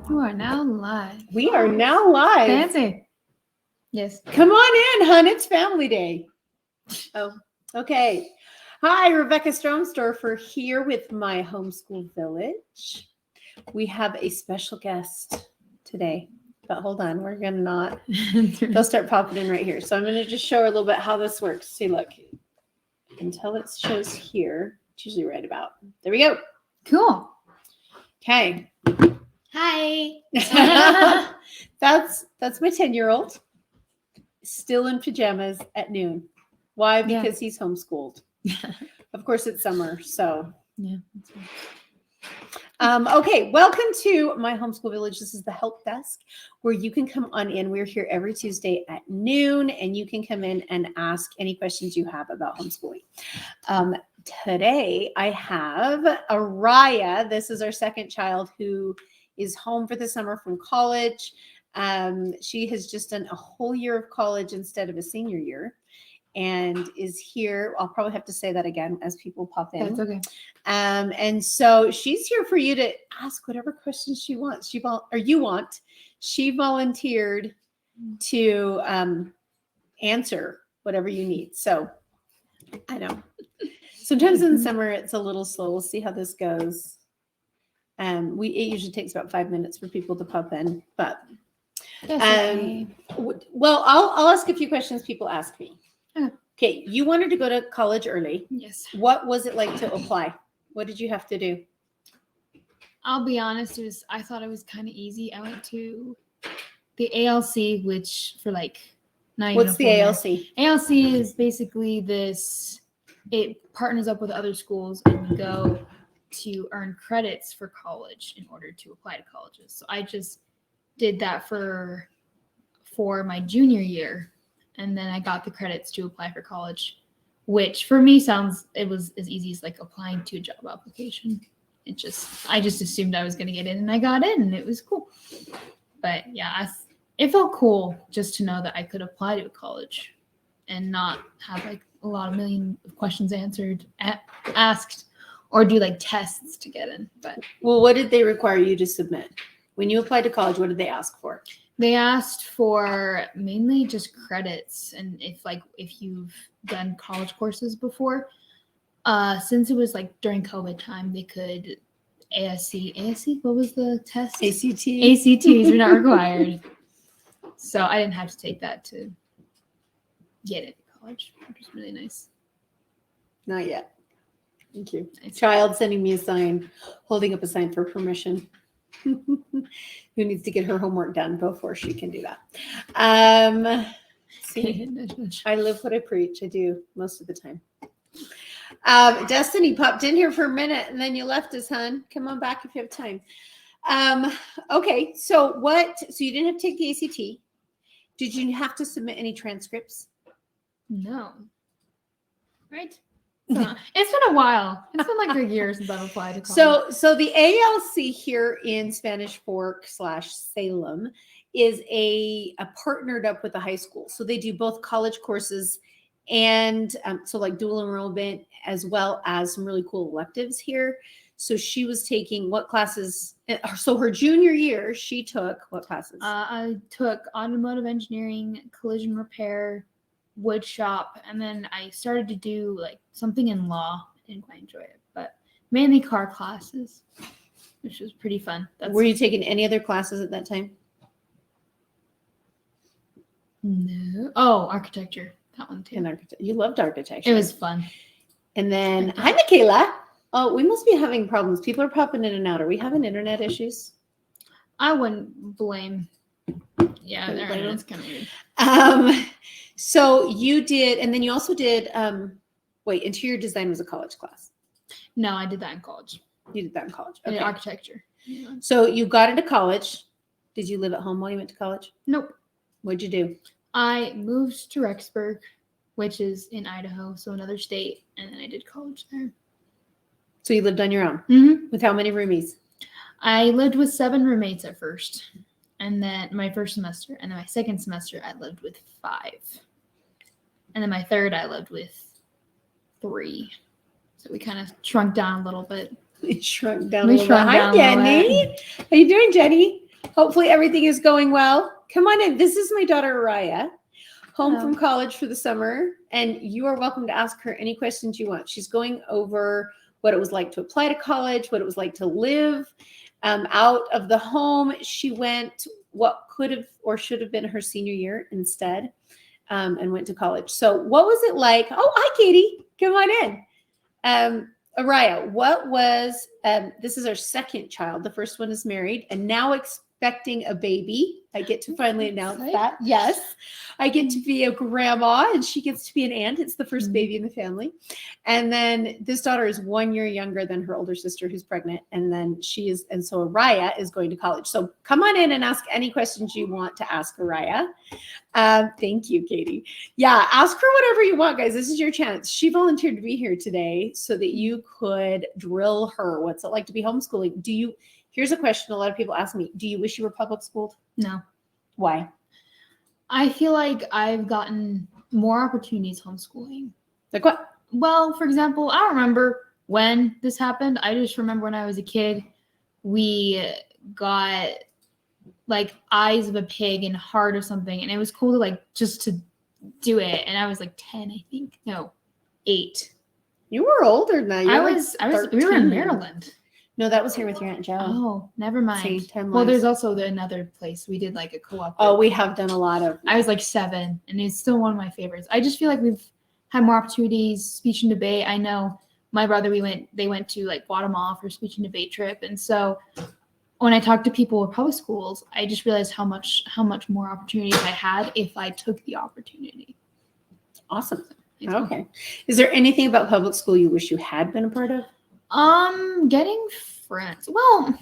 You are now live. We are now live. Fancy. Yes. Come on in, hun. It's family day. Oh, okay. Hi, Rebecca Stromsdorfer here with my homeschool village. We have a special guest today, but hold on. We're going to not. They'll start popping in right here. So I'm going to just show her a little bit how this works. See, look. Until it shows here. It's usually right about. There we go. Cool. Okay. Hi. That's my 10-year-old. Still in pajamas at noon. Why? Because he's homeschooled. Of course, it's summer, so. Yeah. Okay, welcome to my homeschool village. This is the help desk where you can come on in. We're here every Tuesday at noon, and you can come in and ask any questions you have about homeschooling. Today, I have Ariah. This is our second child who is home for the summer from college. She has just done a whole year of college instead of a senior year and is here. I'll probably have to say that again as people pop in. That's okay. And so she's here for you to ask whatever questions she wants. You want. She volunteered to answer whatever you need. So I know. Sometimes in the summer it's a little slow. We'll see how this goes. It usually takes about 5 minutes for people to pop in, but Okay. well, I'll ask a few questions people ask me. Okay, you wanted to go to college early. Yes. What was it like to apply? What did you have to do? I'll be honest, I thought it was kind of easy. I went to the ALC, which for like not What's the ALC? ALC is basically this. It partners up with other schools and you go to earn credits for college in order to apply to colleges. So I just did that for my junior year, and then I got the credits to apply for college, which for me it was as easy as like applying to a job application. I just assumed I was going to get in, and I got in, and it was cool. But yeah, it felt cool just to know that I could apply to a college and not have like a million questions asked or do like tests to get in. But well, what did they require you to submit? When you applied to college, what did they ask for? They asked for mainly just credits, and if you've done college courses before, since it was like during COVID time, they could ASC, what was the test? ACTs were not required. So I didn't have to take that to get into college, which was really nice. Not yet. Thank you. Nice. Child sending me a sign, holding up a sign for permission. Who needs to get her homework done before she can do that? See, I live what I preach. I do most of the time. Destiny popped in here for a minute and then you left us, hon. Come on back if you have time. Okay, so you didn't have to take the ACT. Did you have to submit any transcripts? No. Right? It's been a while. It's been like a year since I've applied to college. So the ALC here in Spanish Fork/Salem is a partnered up with a high school. So they do both college courses and so like dual enrollment as well as some really cool electives here. So she was taking what classes? So her junior year, she took what classes? I took automotive engineering, collision repair, wood shop, and then I started to do like something in law. I didn't quite enjoy it, but mainly car classes, which was pretty fun. Were you taking any other classes at that time? No. Oh, architecture. That one too. You loved architecture. It was fun. And then, hi, Michaela. Oh, we must be having problems. People are popping in and out. Are we having internet issues? I wouldn't blame. Yeah, their internet's kind of weird. So you did, and then you also did, interior design was a college class. No, I did that in college. You did that in college. Okay. I did architecture. Yeah. So you got into college. Did you live at home while you went to college? Nope. What'd you do? I moved to Rexburg, which is in Idaho, so another state, and then I did college there. So you lived on your own? Mm-hmm. With how many roomies? I lived with 7 roommates at first, and then my first semester, and then my second semester I lived with 5. And then my third I lived with 3. So we kind of shrunk down a little bit. It shrunk down We a little bit. shrunk Hi, down a little Jenny. bit. How you doing, Jenny? Hopefully everything is going well. Come on in. This is my daughter, Ariah, home Hello. from college for the summer, and you are welcome to ask her any questions you want. She's going over what it was like to apply to college, what it was like to live out of the home. She went what could have or should have been her senior year instead, and went to college. So what was it like? Oh, hi, Katie. Come on in. Ariah, what was, this is our second child. The first one is married and now expecting a baby. I get to finally announce that. Yes, I get to be a grandma and she gets to be an aunt. It's the first baby in the family. And then this daughter is 1 year younger than her older sister who's pregnant. And then so Ariah is going to college. So come on in and ask any questions you want to ask Ariah. Thank you, Katie. Yeah, ask her whatever you want, guys. This is your chance. She volunteered to be here today so that you could drill her. What's it like to be homeschooling? Here's a question a lot of people ask me. Do you wish you were public schooled? No. Why? I feel like I've gotten more opportunities homeschooling. Like what? Well, for example, I don't remember when this happened. I just remember when I was a kid, we got like eyes of a pig and heart or something. And it was cool to like just to do it. And I was like 10, I think. No, 8. You were older than that. We were in 13. Maryland. No, that was here with your Aunt Jo. Oh, never mind. See, 10 Well, lives. there's also another place. We did like a co-op. Oh, we have done a lot of. I was like 7, and it's still one of my favorites. I just feel like we've had more opportunities, speech and debate. I know my brother, they went to like Guatemala for a speech and debate trip. And so when I talked to people with public schools, I just realized how much more opportunities I had if I took the opportunity. Awesome. Okay. Is there anything about public school you wish you had been a part of? Getting friends. Well,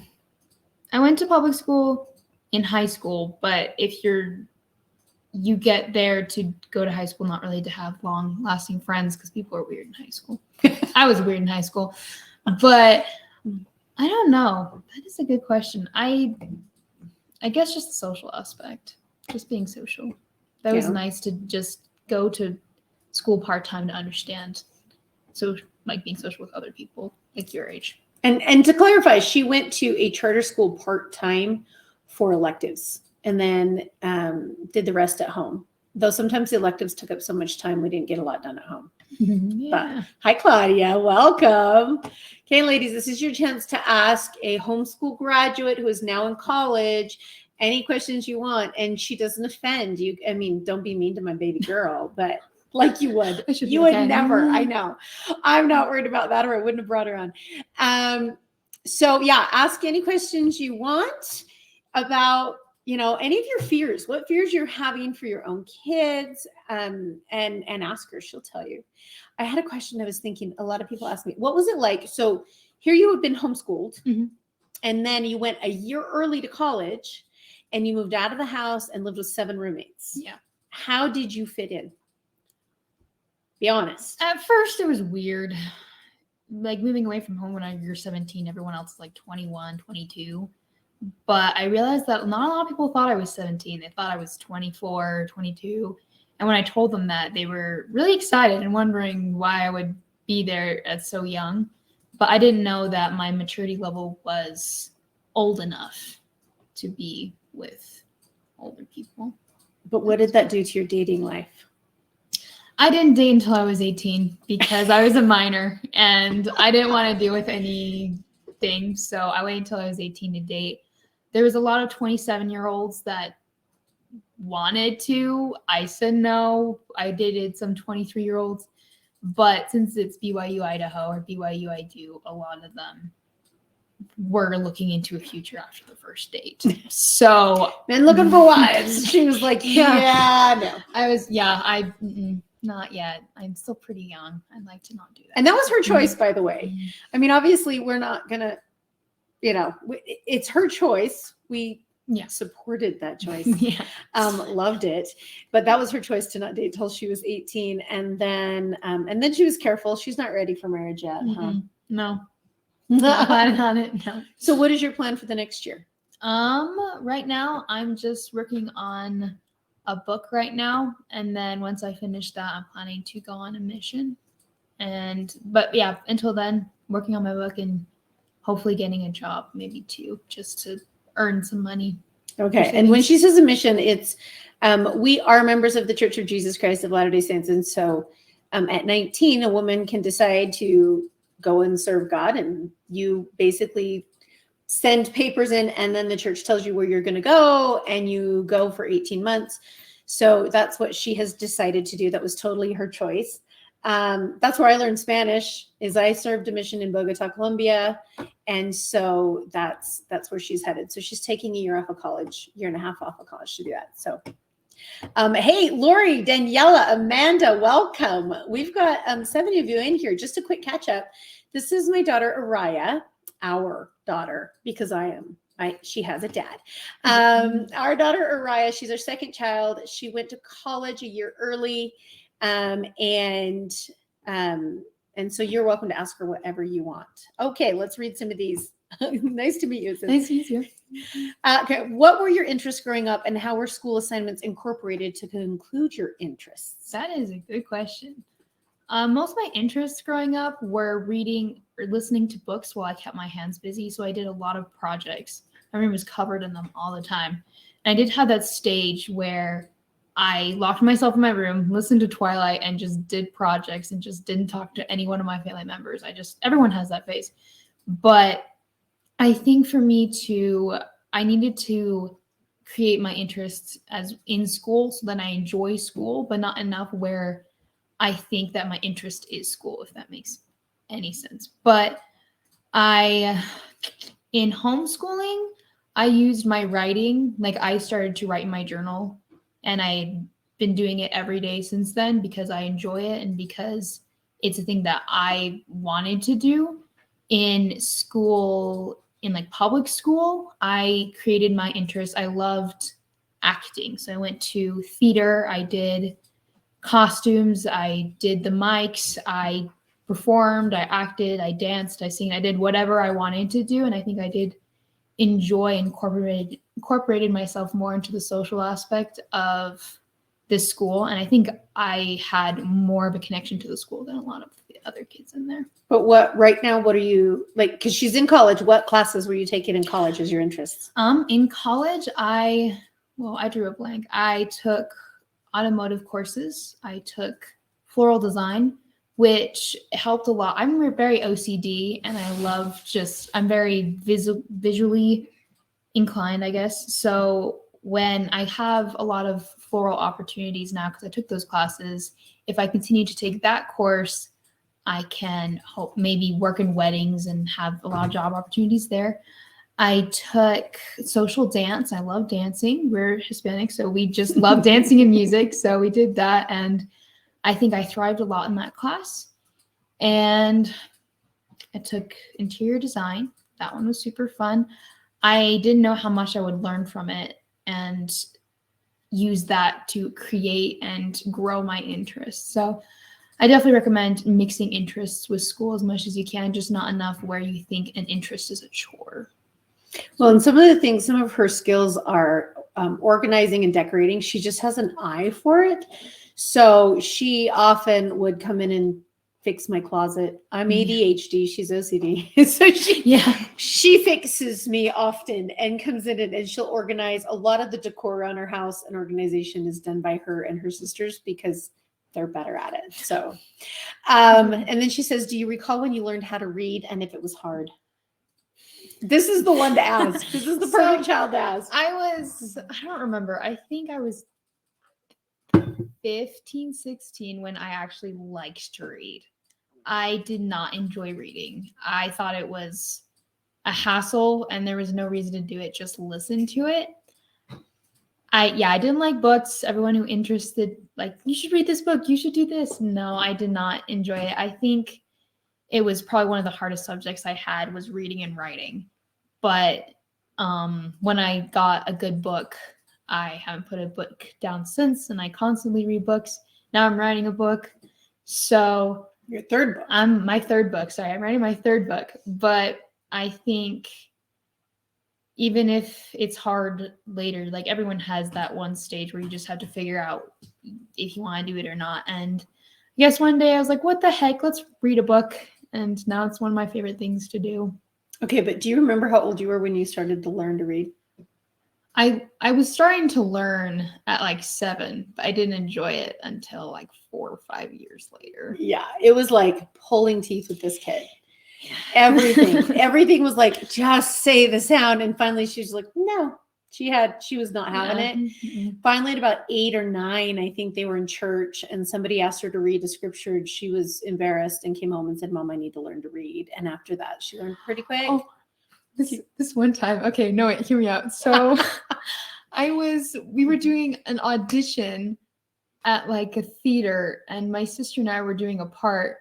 I went to public school in high school, but if you get there to go to high school, not really to have long lasting friends because people are weird in high school. I was weird in high school, but I don't know. That is a good question. I guess just the social aspect, just being social. That was nice to just go to school part-time to understand. So like being social with other people like your age. And to clarify, she went to a charter school part-time for electives and then did the rest at home. Though sometimes the electives took up so much time, we didn't get a lot done at home. Yeah. But, hi, Claudia. Welcome. Okay, ladies, this is your chance to ask a homeschool graduate who is now in college any questions you want. And she doesn't offend you. I mean, don't be mean to my baby girl, but like you would. You would never. I know. I'm not worried about that, or I wouldn't have brought her on. So yeah, ask any questions you want about, any of your fears, what fears you're having for your own kids, and ask her. She'll tell you. I had a question I was thinking, a lot of people ask me, what was it like? So here you had been homeschooled, and then you went a year early to college, and you moved out of the house and lived with 7 roommates. Yeah. How did you fit in? Be honest. At first, it was weird. Like moving away from home when you're 17, everyone else is like 21, 22. But I realized that not a lot of people thought I was 17. They thought I was 24, 22. And when I told them that, they were really excited and wondering why I would be there at so young. But I didn't know that my maturity level was old enough to be with older people. But what did that do to your dating life? I didn't date until I was 18 because I was a minor and I didn't want to deal with anything. So I waited until I was 18 to date. There was a lot of 27-year-olds that wanted to. I said no. I dated some 23-year-olds. But since it's BYU Idaho or BYU IDU, a lot of them were looking into a future after the first date. So men looking for wives. She was like, no. I was, not yet. I'm still pretty young. I'd like to not do that. And that was her choice, by the way. I mean, obviously, we're not going to, it's her choice. We supported that choice. Loved it. But that was her choice to not date till she was 18. And then she was careful. She's not ready for marriage yet, huh? No. Not planning on it. No. So what is your plan for the next year? Right now, I'm just working on a book right now, and then once I finish that, I'm planning to go on a mission. But until then, working on my book and hopefully getting a job, maybe 2, just to earn some money. Okay. And when she says a mission, it's we are members of the Church of Jesus Christ of Latter-day Saints. And so at 19, a woman can decide to go and serve God, and you basically send papers in, and then the church tells you where you're going to go, and you go for 18 months. So that's what she has decided to do. That was totally her choice. That's where I learned Spanish. Is I served a mission in Bogota, Colombia, and so that's where she's headed. So she's taking a year off of college, year and a half off of college to do that. So, hey, Lori, Daniela, Amanda, welcome. We've got 7 of you in here. Just a quick catch up. This is my daughter Ariah, our daughter, because she has a dad. Our daughter Ariah, she's our second child. She went to college a year early. And so you're welcome to ask her whatever you want. Okay, let's read some of these. Nice to meet you. Nice to meet you. Okay, what were your interests growing up, and how were school assignments incorporated to conclude your interests? That is a good question. Most of my interests growing up were reading or listening to books while I kept my hands busy. So I did a lot of projects. My room was covered in them all the time. And I did have that stage where I locked myself in my room, listened to Twilight, and just did projects and just didn't talk to any one of my family members. Everyone has that phase. But I think for me I needed to create my interests as in school so that I enjoy school, but not enough where I think that my interest is school, if that makes any sense. But in homeschooling, I used my writing. Like I started to write in my journal, and I've been doing it every day since then because I enjoy it and because it's a thing that I wanted to do. In school, in like public school, I created my interest. I loved acting. So I went to theater. I did costumes. I did the mics. I performed. I acted. I danced. I sang. I did whatever I wanted to do. And I think I did enjoy and incorporated myself more into the social aspect of this school. And I think I had more of a connection to the school than a lot of the other kids in there. But right now, what are you like? Because she's in college. What classes were you taking in college as your interests? In college, I drew a blank. I took automotive courses. I took floral design, which helped a lot. I'm very OCD, and I'm very visually inclined, I guess. So when I have a lot of floral opportunities now, because I took those classes, if I continue to take that course, I can hope maybe work in weddings and have a lot of job opportunities there. I took social dance. I love dancing. We're Hispanic, so we just love dancing and music. So we did that, and I think I thrived a lot in that class. And I took interior design. That one was super fun. I didn't know how much I would learn from it and use that to create and grow my interests. So I definitely recommend mixing interests with school as much as you can, just not enough where you think an interest is a chore. Well, and some of her skills are organizing and decorating. She just has an eye for it. So she often would come in and fix my closet. I'm ADHD. She's OCD. So she fixes me often and comes in and she'll organize. A lot of the decor around her house and organization is done by her and her sisters because they're better at it. So, and then she says, do you recall when you learned how to read and if it was hard? This is the one to ask. This is the perfect child to ask. I don't remember. I think I was 15, 16 when I actually liked to read. I did not enjoy reading. I thought it was a hassle and there was no reason to do it. Just listen to it. I didn't like books. Everyone who interested, like, you should read this book. You should do this. No, I did not enjoy it. I think it was probably one of the hardest subjects I had was reading and writing. But when I got a good book, I haven't put a book down since, and I constantly read books. Now I'm writing a book. So your third book. My third book. Sorry, I'm writing my third book. But I think even if it's hard later, like everyone has that one stage where you just have to figure out if you want to do it or not. And I guess one day I was like, what the heck? Let's read a book. And now it's one of my favorite things to do. Okay, but do you remember how old you were when you started to learn to read? I was starting to learn at like 7, but I didn't enjoy it until like 4 or 5 years later. Yeah, it was like pulling teeth with this kid. Everything was like, just say the sound. And finally she was like, no, she was not having it. Mm-hmm. Finally at about 8 or 9, I think they were in church and somebody asked her to read a scripture and she was embarrassed and came home and said, Mom, I need to learn to read. And after that she learned pretty quick. Oh, this one time. Okay, no, wait, hear me out. So we were doing an audition at like a theater and my sister and I were doing a part.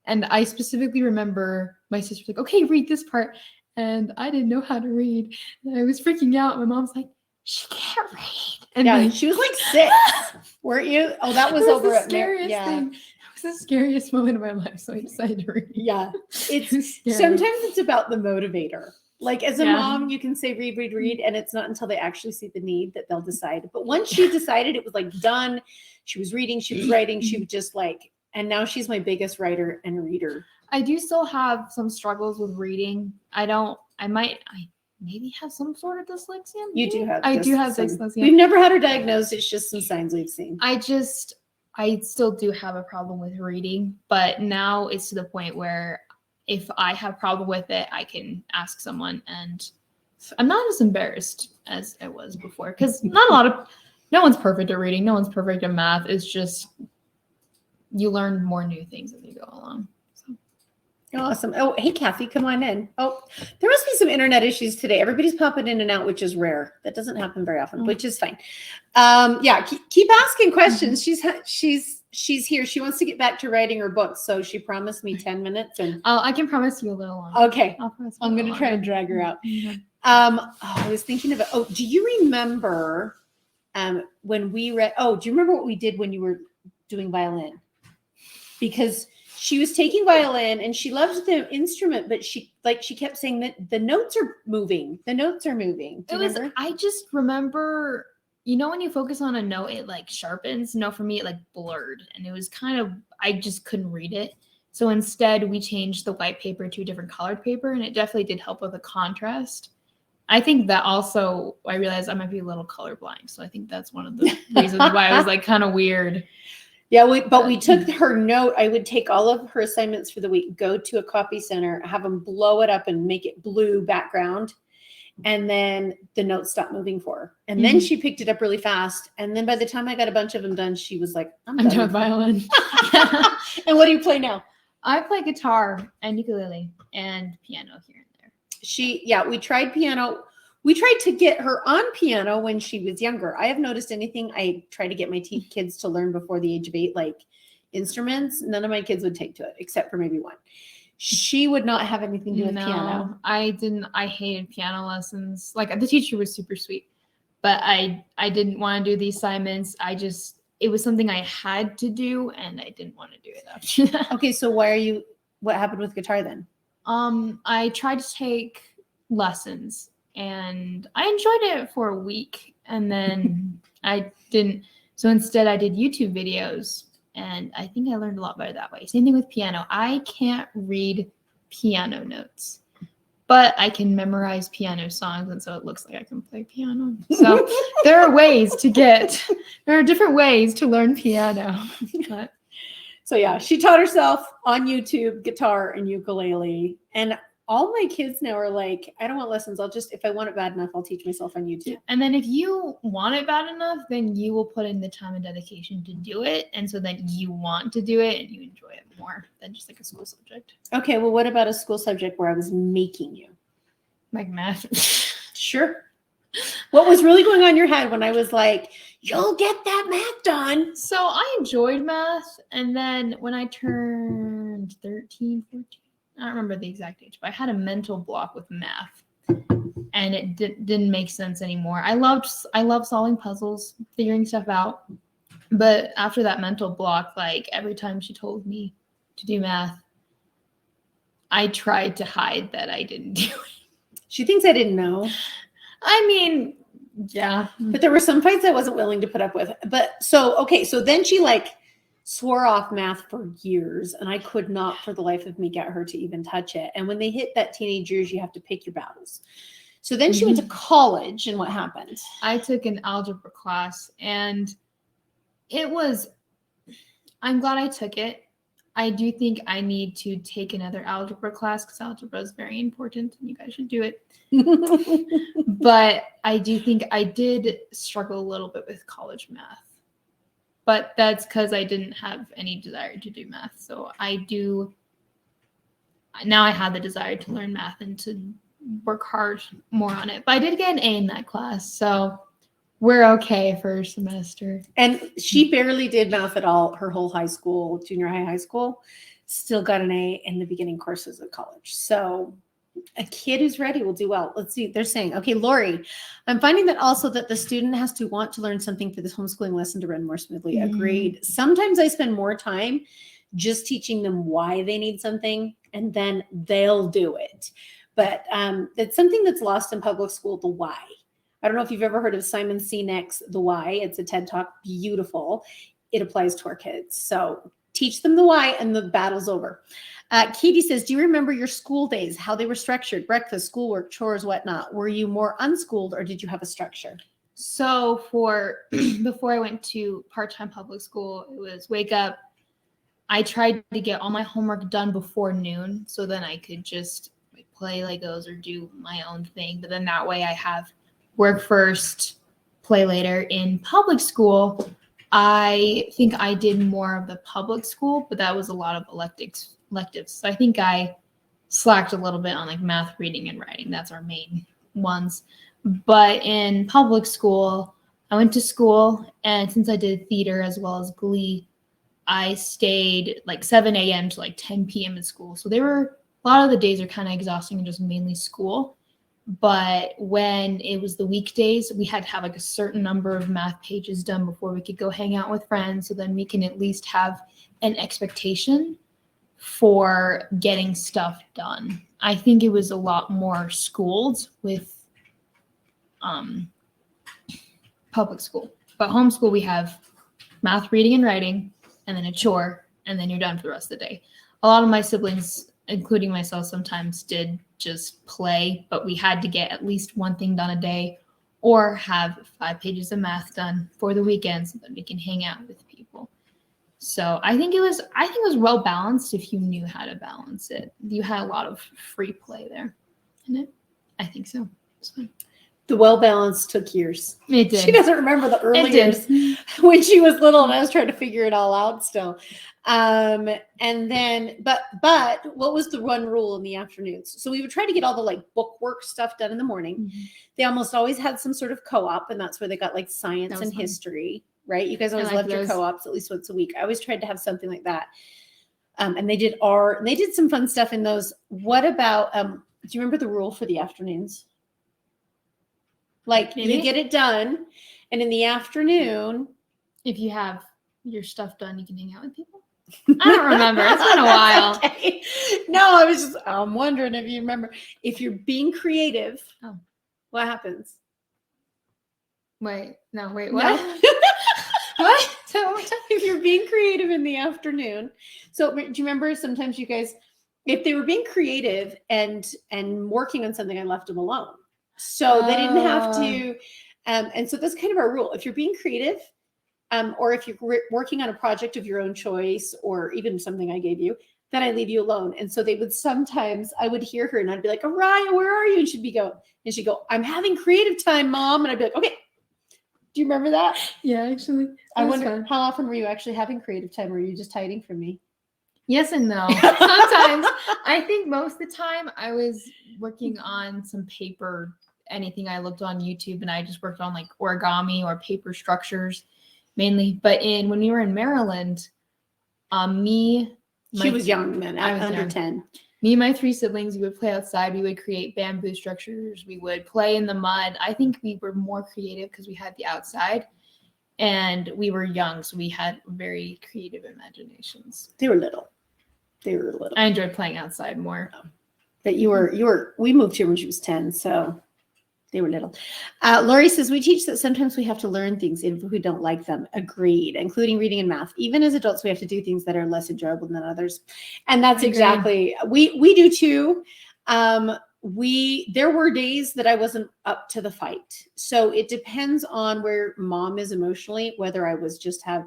And I specifically remember my sister was like, okay, read this part. And I didn't know how to read. And I was freaking out. My mom's like, she can't read. And yeah, then, she was like 6, weren't you? Oh, that was over at Mary. Yeah. thing. It was the scariest moment of my life. So I decided to read. Yeah. It's Sometimes it's about the motivator. Like as a mom, you can say read, and it's not until they actually see the need that they'll decide. But once she decided, it was like done. She was reading, she was writing, she would just like, and now she's my biggest writer and reader. I do still have some struggles with reading. I maybe have some sort of dyslexia. You do have. I do have dyslexia. We've never had her diagnosed. It's just some signs we've seen. I still do have a problem with reading, but now it's to the point where if I have a problem with it, I can ask someone and I'm not as embarrassed as I was before because no one's perfect at reading. No one's perfect at math. It's just, you learn more new things as you go along. So. Awesome. Oh, hey, Kathy, come on in. Oh, there must be some internet issues today. Everybody's popping in and out, which is rare. That doesn't happen very often, which is fine. Yeah, keep asking questions. She's here. She wants to get back to writing her book. So she promised me 10 minutes and I can promise you a little longer. Okay. I'm going to try and drag her out. I was thinking about, do you remember when we read, do you remember what we did when you were doing violin? Because she was taking violin and she loved the instrument, but she kept saying that the notes are moving. The notes are moving. I just remember, when you focus on a note, it like sharpens. No, for me, it like blurred and it was kind of, I just couldn't read it. So instead we changed the white paper to a different colored paper and it definitely did help with the contrast. I think that also, I realized I might be a little colorblind. So I think that's one of the reasons why I was like kind of weird. Yeah, we took her note. I would take all of her assignments for the week, go to a copy center, have them blow it up and make it blue background. And then the notes stopped moving for her. And then she picked it up really fast. And then by the time I got a bunch of them done, she was like, I'm done with violin. And what do you play now? I play guitar and ukulele and piano here and there. We tried piano. We tried to get her on piano when she was younger. I have noticed anything I try to get my kids to learn before the age of 8, like instruments, none of my kids would take to it, except for maybe one. She would not have anything to do with piano. I didn't. I hated piano lessons. Like the teacher was super sweet, but I didn't want to do the assignments. It was something I had to do and I didn't want to do it after that. Okay, so what happened with guitar then? I tried to take lessons and I enjoyed it for a week and then I didn't. So instead I did YouTube videos and I think I learned a lot better that way. Same thing with piano. I can't read piano notes, but I can memorize piano songs. And so it looks like I can play piano. So there are different ways to learn piano. But. So yeah, she taught herself on YouTube, guitar and ukulele. And all my kids now are like, I don't want lessons. If I want it bad enough, I'll teach myself on YouTube. And then if you want it bad enough, then you will put in the time and dedication to do it. And so then you want to do it and you enjoy it more than just like a school subject. Okay, well, what about a school subject where I was making you? Like math. Sure. What was really going on in your head when I was like, you'll get that math done? So I enjoyed math. And then when I turned 13, 14, I don't remember the exact age, but I had a mental block with math and it didn't make sense anymore. I loved solving puzzles, figuring stuff out. But after that mental block, like every time she told me to do math, I tried to hide that I didn't do it. She thinks I didn't know. I mean, yeah. But there were some fights I wasn't willing to put up with. But so then she swore off math for years, and I could not for the life of me get her to even touch it. And when they hit that teenage years, you have to pick your battles. So then she went to college, and what happened? I took an algebra class, and I'm glad I took it. I do think I need to take another algebra class because algebra is very important and you guys should do it. But I do think I did struggle a little bit with college math. But that's because I didn't have any desire to do math. So now I have the desire to learn math and to work hard more on it. But I did get an A in that class. So we're okay for a semester. And she barely did math at all her whole high school, junior high school. Still got an A in the beginning courses at college. So a kid who's ready will do well. Let's see. They're saying, okay, Lori, I'm finding that also that the student has to want to learn something for this homeschooling lesson to run more smoothly. Agreed. Sometimes I spend more time just teaching them why they need something, and then they'll do it. But it's something that's lost in public school, the why. I don't know if you've ever heard of Simon Sinek's The Why. It's a TED Talk, beautiful. It applies to our kids. So teach them the why and the battle's over. Katie says, do you remember your school days, how they were structured, breakfast, schoolwork, chores, whatnot? Were you more unschooled or did you have a structure? So before I went to part-time public school, it was wake up. I tried to get all my homework done before noon so then I could just play Legos or do my own thing. But then that way I have work first, play later. In public school, I think I did more of the public school, but that was a lot of electives. So I think I slacked a little bit on like math, reading, and writing. That's our main ones. But in public school, I went to school, and since I did theater as well as Glee, I stayed like 7 a.m. to like 10 p.m. in school. So a lot of the days are kind of exhausting and just mainly school. But when it was the weekdays, we had to have like a certain number of math pages done before we could go hang out with friends. So then we can at least have an expectation for getting stuff done. I think it was a lot more schooled with public school. But homeschool, we have math, reading, and writing, and then a chore, and then you're done for the rest of the day. A lot of my siblings, including myself, sometimes did just play, but we had to get at least one thing done a day or have 5 pages of math done for the weekend so that we can hang out with people. So I think it was well balanced if you knew how to balance it. You had a lot of free play there. Didn't it? I think so. It's fun. The well-balanced took years. It did. She doesn't remember the early years when she was little and I was trying to figure it all out still. And then, but what was the one rule in the afternoons? So we would try to get all the like bookwork stuff done in the morning. Mm-hmm. They almost always had some sort of co-op, and that's where they got like science and fun. History, right? You guys always loved your co-ops at least once a week. I always tried to have something like that. And they did some fun stuff in those. What about, do you remember the rule for the afternoons? Like you get it done, and in the afternoon, if you have your stuff done, you can hang out with people. I don't remember. It's been a while. Okay. No, I'm wondering if you remember. If you're being creative, what happens? Wait, what? No. What? If you're being creative in the afternoon. So do you remember sometimes you guys, if they were being creative and working on something, I left them alone. So they didn't have to. And so that's kind of our rule. If you're being creative, or if you're working on a project of your own choice, or even something I gave you, then I leave you alone. And so I would hear her and I'd be like, Ariah, where are you? And she'd go, I'm having creative time, Mom. And I'd be like, okay. Do you remember that? Yeah, actually. I wonder how often were you actually having creative time? Or were you just hiding from me? Yes and no. Sometimes. I think most of the time I was working on some paper, anything I looked on YouTube, and I just worked on like origami or paper structures mainly. But when we were in Maryland, she was young then, I was under 10. Me and my 3 siblings, we would play outside. We would create bamboo structures. We would play in the mud. I think we were more creative because we had the outside and we were young. So we had very creative imaginations. They were little. I enjoyed playing outside more. But we moved here when she was 10. So They were little. Lori says, we teach that sometimes we have to learn things even if we don't like them. Agreed, including reading and math. Even as adults, we have to do things that are less enjoyable than others. And that's exactly, we do too. There were days that I wasn't up to the fight. So it depends on where mom is emotionally, whether I was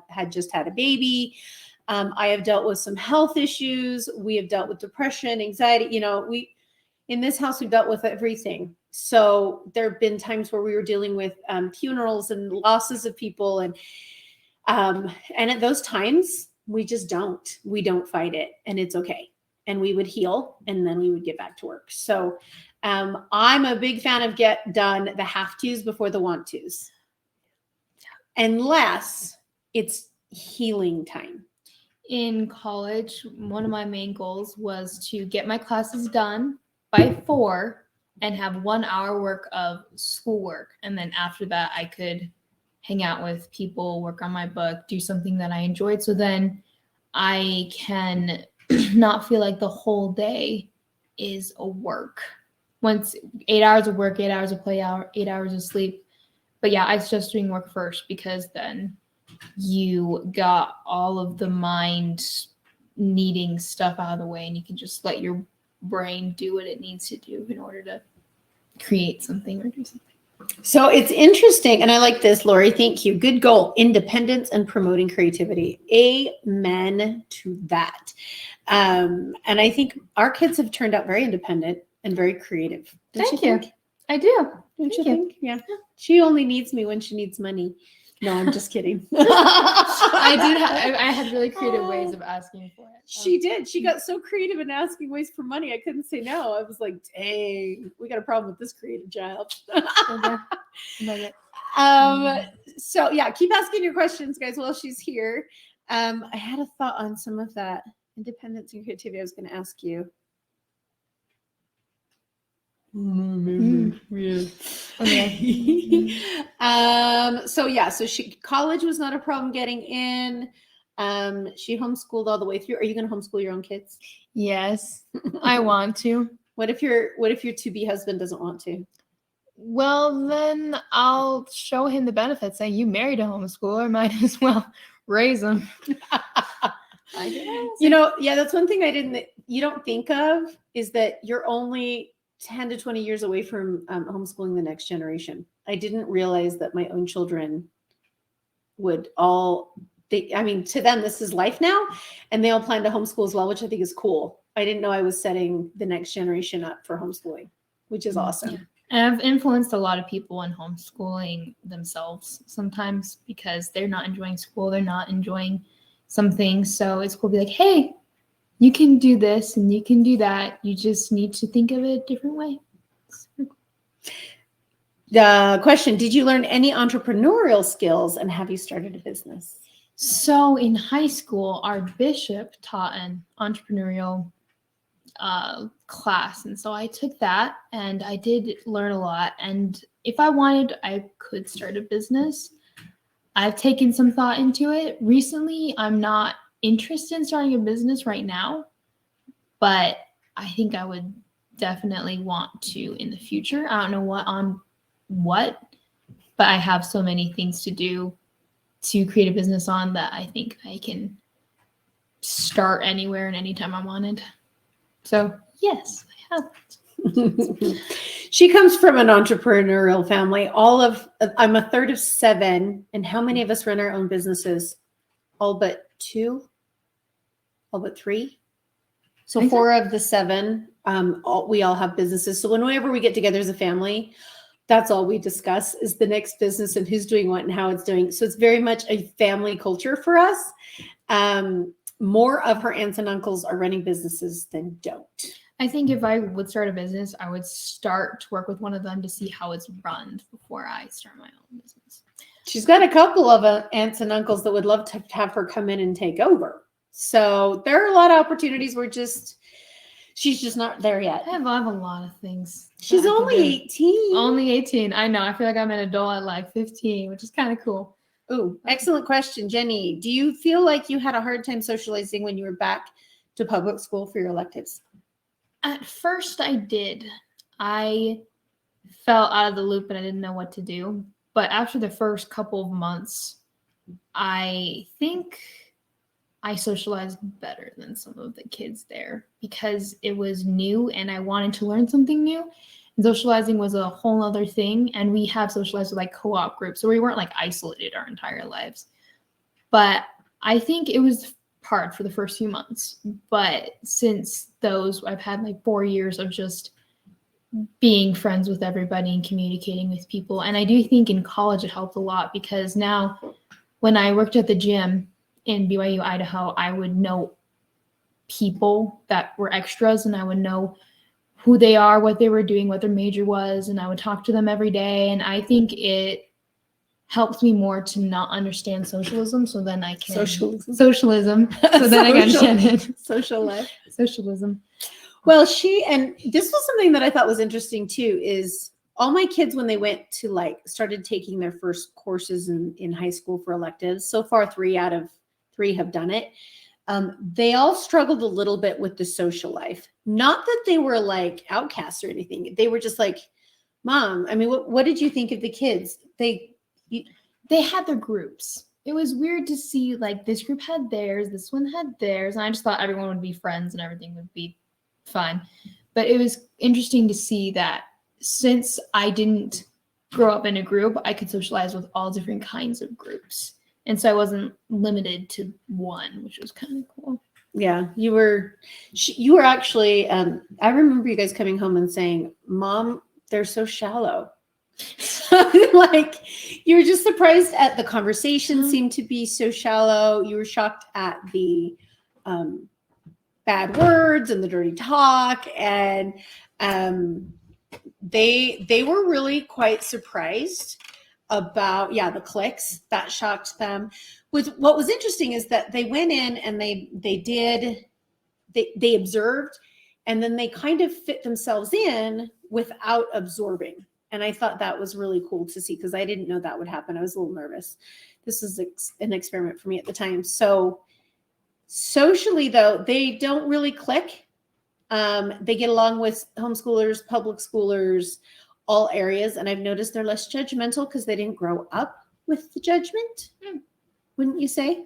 had just had a baby. I have dealt with some health issues. We have dealt with depression, anxiety. In this house, we've dealt with everything. So there have been times where we were dealing with funerals and losses of people. And at those times, we don't fight it, and it's okay. And we would heal, and then we would get back to work. So I'm a big fan of get done the have tos before the want tos, unless it's healing time. In college, one of my main goals was to get my classes done by 4 and have 1 hour work of schoolwork. And then after that, I could hang out with people, work on my book, do something that I enjoyed. So then I can not feel like the whole day is a work. Once 8 hours of work, 8 hours of play, 8 hours of sleep. But yeah, I suggest doing work first, because then you got all of the mind needing stuff out of the way, and you can just let your brain do what it needs to do in order to create something or do something. So it's interesting. And I like this, Lori. Thank you. Good goal. Independence and promoting creativity. Amen to that. And I think our kids have turned out very independent and very creative. Thank you. I do. Don't you think? Yeah. She only needs me when she needs money. No, I'm just kidding. I had really creative ways of asking for it. She did. She got so creative in asking ways for money. I couldn't say no. I was like, dang, we got a problem with this creative child. So yeah, keep asking your questions, guys, while she's here. I had a thought on some of that independence and creativity I was going to ask you. Yeah. Okay. So college was not a problem getting in. She homeschooled all the way through. Are you going to homeschool your own kids? Yes, I want to. What if your to-be husband doesn't want to? Well, then I'll show him the benefits. Say, you married a homeschooler, might as well raise him. I guess. That's one thing you don't think of, is that you're only 10 to 20 years away from homeschooling the next generation. I didn't realize that my own children would to them, this is life now, and they all plan to homeschool as well, which I think is cool. I didn't know I was setting the next generation up for homeschooling, which is awesome. Yeah. And I've influenced a lot of people in homeschooling themselves sometimes, because they're not enjoying school. They're not enjoying some things. So it's cool to be like, hey, you can do this and you can do that. You just need to think of it a different way. The question, did you learn any entrepreneurial skills, and have you started a business? So in high school, our bishop taught an entrepreneurial class. And so I took that, and I did learn a lot. And if I wanted, I could start a business. I've taken some thought into it. Recently, I'm not interested in starting a business right now, but I think I would definitely want to in the future. I don't know what, but I have so many things to do to create a business on that I think I can start anywhere and anytime I wanted. So yes, I have. She comes from an entrepreneurial family. I'm a third of 7. And how many of us run our own businesses? All but 2? All but 3? So 4 of the 7, we all have businesses. So whenever we get together as a family, that's all we discuss is the next business and who's doing what and how it's doing. So it's very much a family culture for us. More of her aunts and uncles are running businesses than don't. I think if I would start a business, I would start to work with one of them to see how it's run before I start my own business. She's got a couple of aunts and uncles that would love to have her come in and take over. So there are a lot of opportunities where she's just not there yet. I have a lot of things. She's only 18. Only 18. I know. I feel like I'm an adult at like 15, which is kind of cool. Ooh, excellent question, Jenny. Do you feel like you had a hard time socializing when you were back to public school for your electives? At first, I did. I felt out of the loop and I didn't know what to do. But after the first couple of months, I think I socialized better than some of the kids there because it was new and I wanted to learn something new. And socializing was a whole other thing. And we have socialized with like co-op groups, so we weren't like isolated our entire lives. But I think it was hard for the first few months. But since those, I've had like 4 years of just being friends with everybody and communicating with people. And I do think in college it helped a lot because now when I worked at the gym in BYU, Idaho, I would know people that were extras and I would know who they are, what they were doing, what their major was, and I would talk to them every day. And I think it helps me more to not understand socialism, so then I can Socialism. So then I can understand it. Social life. Socialism. Well, and this was something that I thought was interesting too, is all my kids, when they went to like started taking their first courses in high school for electives, so far 3 out of 3 have done it. They all struggled a little bit with the social life. Not that they were like outcasts or anything. They were just like, Mom, I mean, what did you think of the kids? They had their groups. It was weird to see like this group had theirs, this one had theirs, and I just thought everyone would be friends and everything would be fine. But it was interesting to see that since I didn't grow up in a group, I could socialize with all different kinds of groups. And so I wasn't limited to one, which was kind of cool. Yeah, you were actually, I remember you guys coming home and saying, Mom, they're so shallow. Like you were just surprised at the conversation seemed to be so shallow. You were shocked at the bad words and the dirty talk. And they were really quite surprised about, the cliques. That shocked them. What was interesting is that they went in and they observed, and then they kind of fit themselves in without absorbing. And I thought that was really cool to see because I didn't know that would happen. I was a little nervous. This was an experiment for me at the time. So socially, though, they don't really click. They get along with homeschoolers, public schoolers, all areas. And I've noticed they're less judgmental because they didn't grow up with the judgment. Wouldn't you say?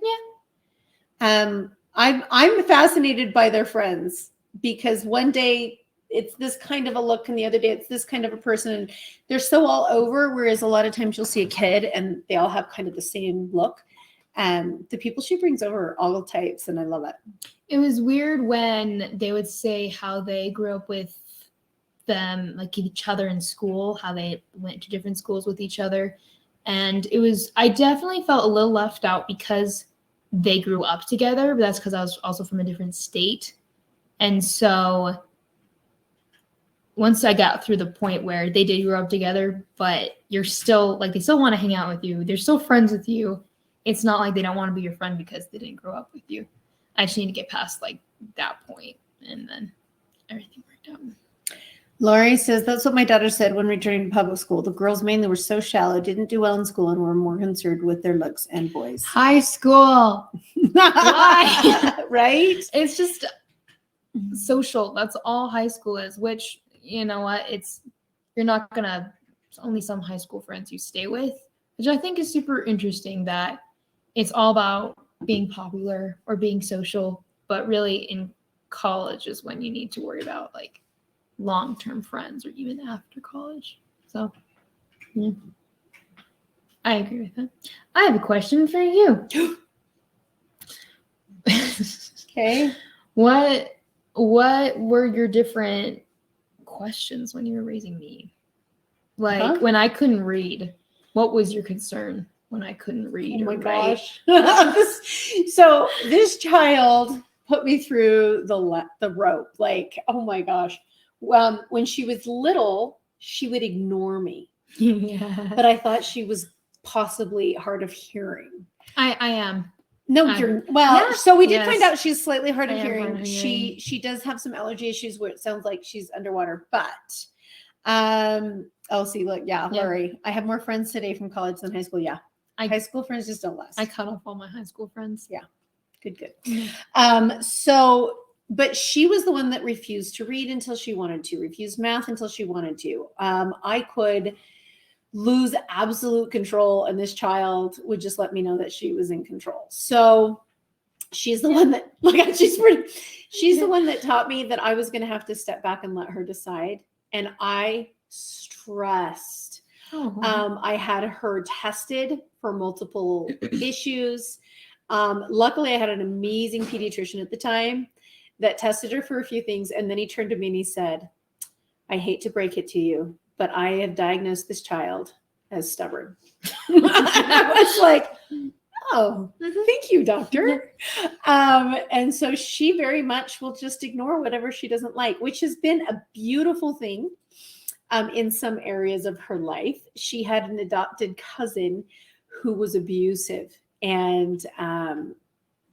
Yeah. I'm fascinated by their friends because one day it's this kind of a look and the other day it's this kind of a person, and they're so all over. Whereas a lot of times you'll see a kid and they all have kind of the same look. The people she brings over are all types, and I love it. It was weird when they would say how they grew up with them, like each other in school, how they went to different schools with each other. And I definitely felt a little left out because they grew up together, but that's because I was also from a different state. And so once I got through the point where they did grow up together, but you're still like, they still want to hang out with you. They're still friends with you. It's not like they don't want to be your friend because they didn't grow up with you. I just need to get past like that point, and then everything worked out. Lori says, that's what my daughter said when returning to public school. The girls mainly were so shallow, didn't do well in school, and were more concerned with their looks and boys. High school. Why? Right? It's just social. That's all high school is, which, you know what, you're not gonna, only some high school friends you stay with, which I think is super interesting that it's all about being popular or being social, but really in college is when you need to worry about like long-term friends or even after college. So yeah, I agree with that. I have a question for you. Okay. What were your different questions when you were raising me? Like when I couldn't read, what was your concern when I couldn't read? Oh my or write? gosh. So this child put me through the rope. Like, oh my gosh. When she was little, she would ignore me. Yeah. But I thought she was possibly hard of hearing. I am. No, Yeah, so we did yes. find out she's slightly hard of I am hearing. hard of hearing. She does have some allergy issues where it sounds like she's underwater, but see, look, Lori, I have more friends today from college than high school. Yeah. High school friends just don't last. I cut off all my high school friends. Yeah. Good. Mm-hmm. So but she was the one that refused to read until she wanted to, refused math until she wanted to. I could lose absolute control, and this child would just let me know that she was in control. So she's the one that, like, she's the one that taught me that I was going to have to step back and let her decide. And I stressed. I had her tested for multiple issues. Luckily, I had an amazing pediatrician at the time that tested her for a few things. And then he turned to me and he said, I hate to break it to you, but I have diagnosed this child as stubborn. I was like, oh, thank you, doctor. And so she very much will just ignore whatever she doesn't like, which has been a beautiful thing in some areas of her life. She had an adopted cousin who was abusive, and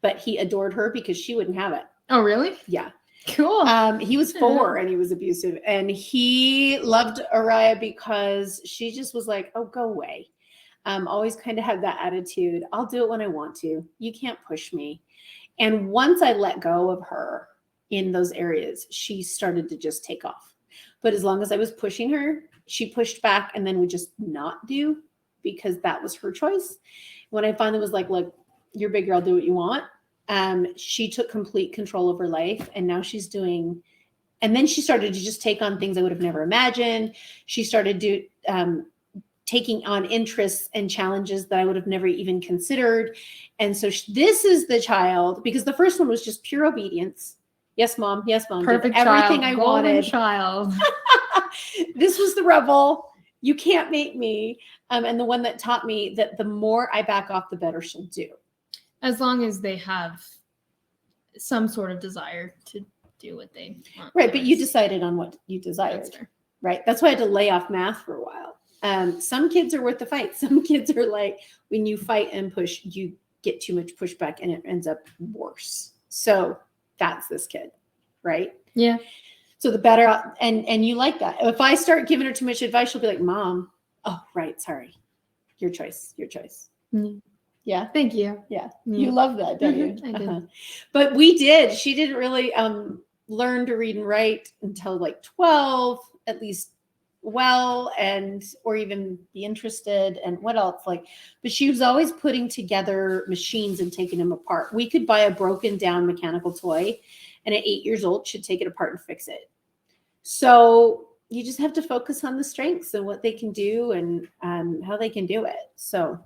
but he adored her because she wouldn't have it. Oh, really? Yeah. Cool. He was 4 and he was abusive, and he loved Ariah because she just was like, oh, go away. Always kind of had that attitude. I'll do it when I want to. You can't push me. And once I let go of her in those areas, she started to just take off. But as long as I was pushing her, she pushed back and then would just not do, because that was her choice. When I finally was like, look, you're big girl, do what you want. She took complete control of her life, and now she's doing, and then she started to just take on things I would have never imagined. She started taking on interests and challenges that I would have never even considered. And so this is the child, because the first one was just pure obedience. Yes, mom. Yes, mom. Perfect did everything child. I Golden wanted. child. This was the rebel. You can't make me. And the one that taught me that the more I back off, the better she'll do. As long as they have some sort of desire to do what they want. Right. But you decided on what you desired. That's fair. Right. That's why I had to lay off math for a while. Some kids are worth the fight. Some kids are like, when you fight and push, you get too much pushback and it ends up worse. So that's this kid. Right. Yeah. So the better, and you like that. If I start giving her too much advice, she'll be like, Mom, oh, right. Sorry. Your choice. Your choice. Mm-hmm. Yeah. Thank you. Yeah. Yeah. You love that, don't you? I did. But we did. She didn't really learn to read and write until like 12, at least, or even be interested. And what else? But she was always putting together machines and taking them apart. We could buy a broken down mechanical toy, and at 8 years old, she'd take it apart and fix it. So you just have to focus on the strengths and what they can do and how they can do it. So,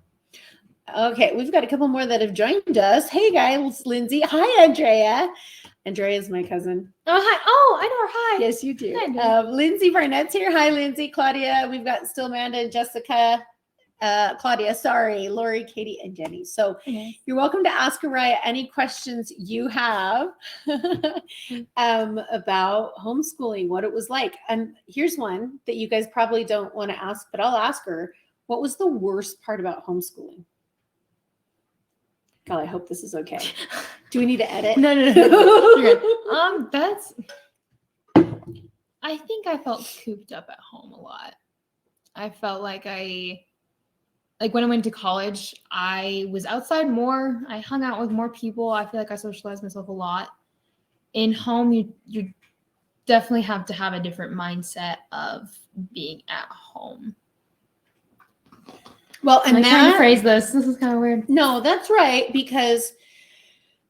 okay, we've got a couple more that have joined us. Hey guys, Lindsay. Hi, Andrea. Andrea is my cousin. Oh, hi. Oh, I know her. Hi. Yes, you do. Hi, Lindsay Barnett's here. Hi, Lindsay. Claudia. We've got still Amanda and Jessica. Claudia, sorry. Lori, Katie, and Jenny. So You're welcome to ask Ariah any questions you have about homeschooling, what it was like. And here's one that you guys probably don't want to ask, but I'll ask her. What was the worst part about homeschooling? God, I hope this is okay. Do we need to edit? No. I think I felt cooped up at home a lot. I felt like when I went to college, I was outside more. I hung out with more people. I feel like I socialized myself a lot. In home, you definitely have to have a different mindset of being at home. Well, and I'm trying to phrase this. This is kind of weird. No, that's right, because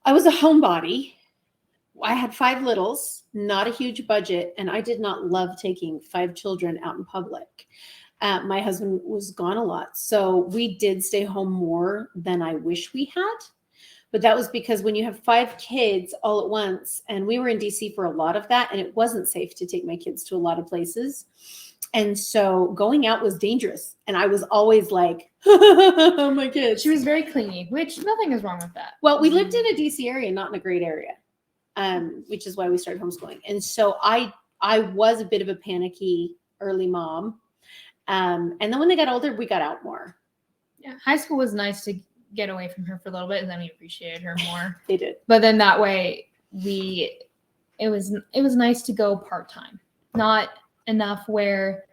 I was a homebody. I had 5 littles, not a huge budget, and I did not love taking 5 children out in public. My husband was gone a lot, so we did stay home more than I wish we had. But that was because when you have 5 kids all at once, and we were in DC for a lot of that, and it wasn't safe to take my kids to a lot of places. And so going out was dangerous. And I was always like, oh my kids. She was very clingy, which nothing is wrong with that. Well, we lived in a DC area, not in a great area, which is why we started homeschooling. And so I was a bit of a panicky early mom. And then when they got older, we got out more. Yeah. High school was nice to get away from her for a little bit, and then we appreciated her more. They did. But then that way it was nice to go part-time. Not enough where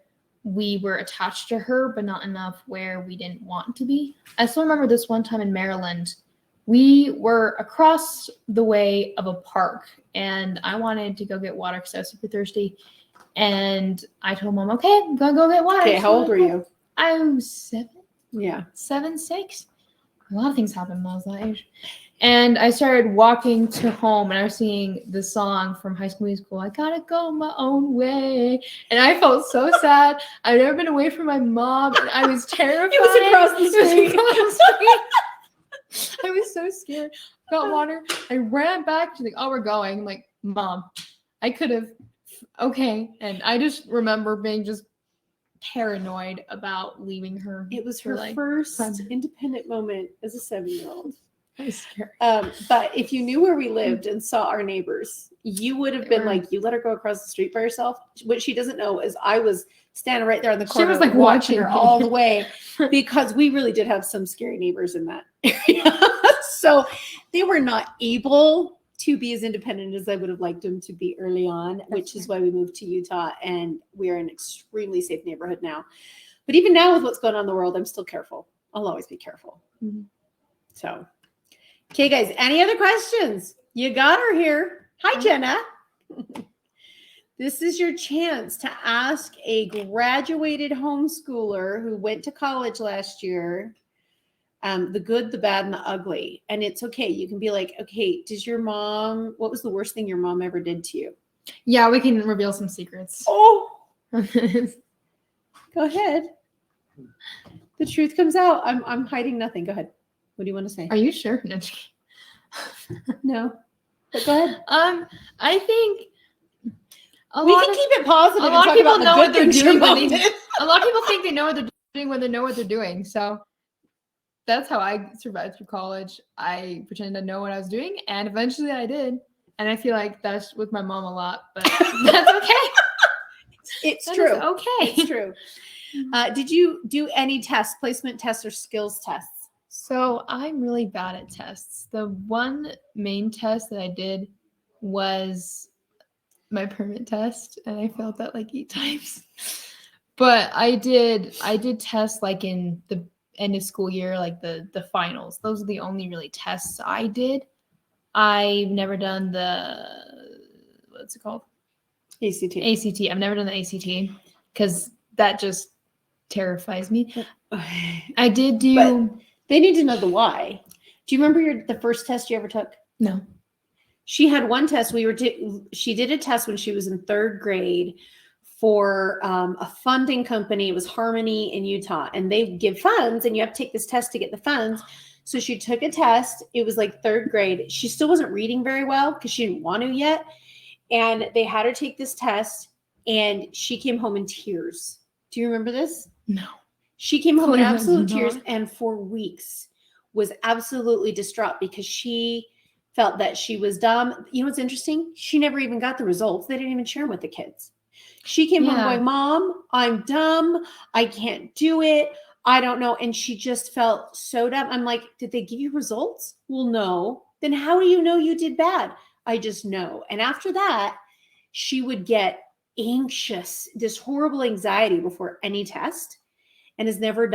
we were attached to her, but not enough where we didn't want to be. I still remember this one time in Maryland, we were across the way of a park, and I wanted to go get water because I was super thirsty. And I told Mom, okay, I'm going to go get water. Okay, how old were you? I was 7. Yeah. 7, 6. A lot of things happened when I was that age. And I started walking to home, and I was singing the song from High School Musical, I gotta go my own way. And I felt so sad. I've never been away from my mom, and I was terrified. It was across the street. I was so scared. Got water. I ran back. She's like, oh, we're going. I'm like, Mom, I could have. Okay. And I just remember being just paranoid about leaving her. It was for, her like, first fun. independent moment as a 7-year-old. I was scared. But if you knew where we lived and saw our neighbors, you would have been like, you let her go across the street by herself. What she doesn't know is I was standing right there in the corner. She was like watching her me. all the way, because we really did have some scary neighbors in that area. So they were not able to be as independent as I would have liked them to be early on, which is why we moved to Utah, and we're in an extremely safe neighborhood now. But even now with what's going on in the world, I'm still careful. I'll always be careful. Mm-hmm. So, okay, guys, any other questions? You got her here. Hi, Jenna. This is your chance to ask a graduated homeschooler who went to college last year, the good, the bad, and the ugly. And it's okay. You can be like, okay, what was the worst thing your mom ever did to you? Yeah, we can reveal some secrets. Oh, go ahead. The truth comes out. I'm hiding nothing. Go ahead. What do you want to say? Are you sure? No. But go ahead. I think We can keep it positive. a lot of and talk people about the know good what they're things your doing when mom they, did. a lot of people think they know what they're doing when they know what they're doing. So that's how I survived through college. I pretended to know what I was doing, and eventually I did. And I feel like that's with my mom a lot, but that's okay. It's That true. is okay. It's true. Did you do any tests, placement tests, or skills tests? So I'm really bad at tests. The one main test that I did was my permit test, and I failed that like 8 times. But I did tests like in the end of school year, like the finals. Those are the only really tests I did. I've never done what's it called? ACT. ACT. I've never done the ACT because that just terrifies me. I did do. But they need to know the why. Do you remember the first test you ever took? No. She had one test. She did a test when she was in 3rd grade for a funding company. It was Harmony in Utah, and they give funds, and you have to take this test to get the funds. So she took a test. It was like 3rd grade. She still wasn't reading very well because she didn't want to yet. And they had her take this test, and she came home in tears. Do you remember this? No. She came home in Clearly absolute not. tears, and for weeks was absolutely distraught because she felt that she was dumb. You know what's interesting? She never even got the results. They didn't even share them with the kids. She came home going, Mom, I'm dumb. I can't do it. I don't know. And she just felt so dumb. I'm like, did they give you results? Well, no. Then how do you know you did bad? I just know. And after that, she would get anxious, this horrible anxiety before any test, and has never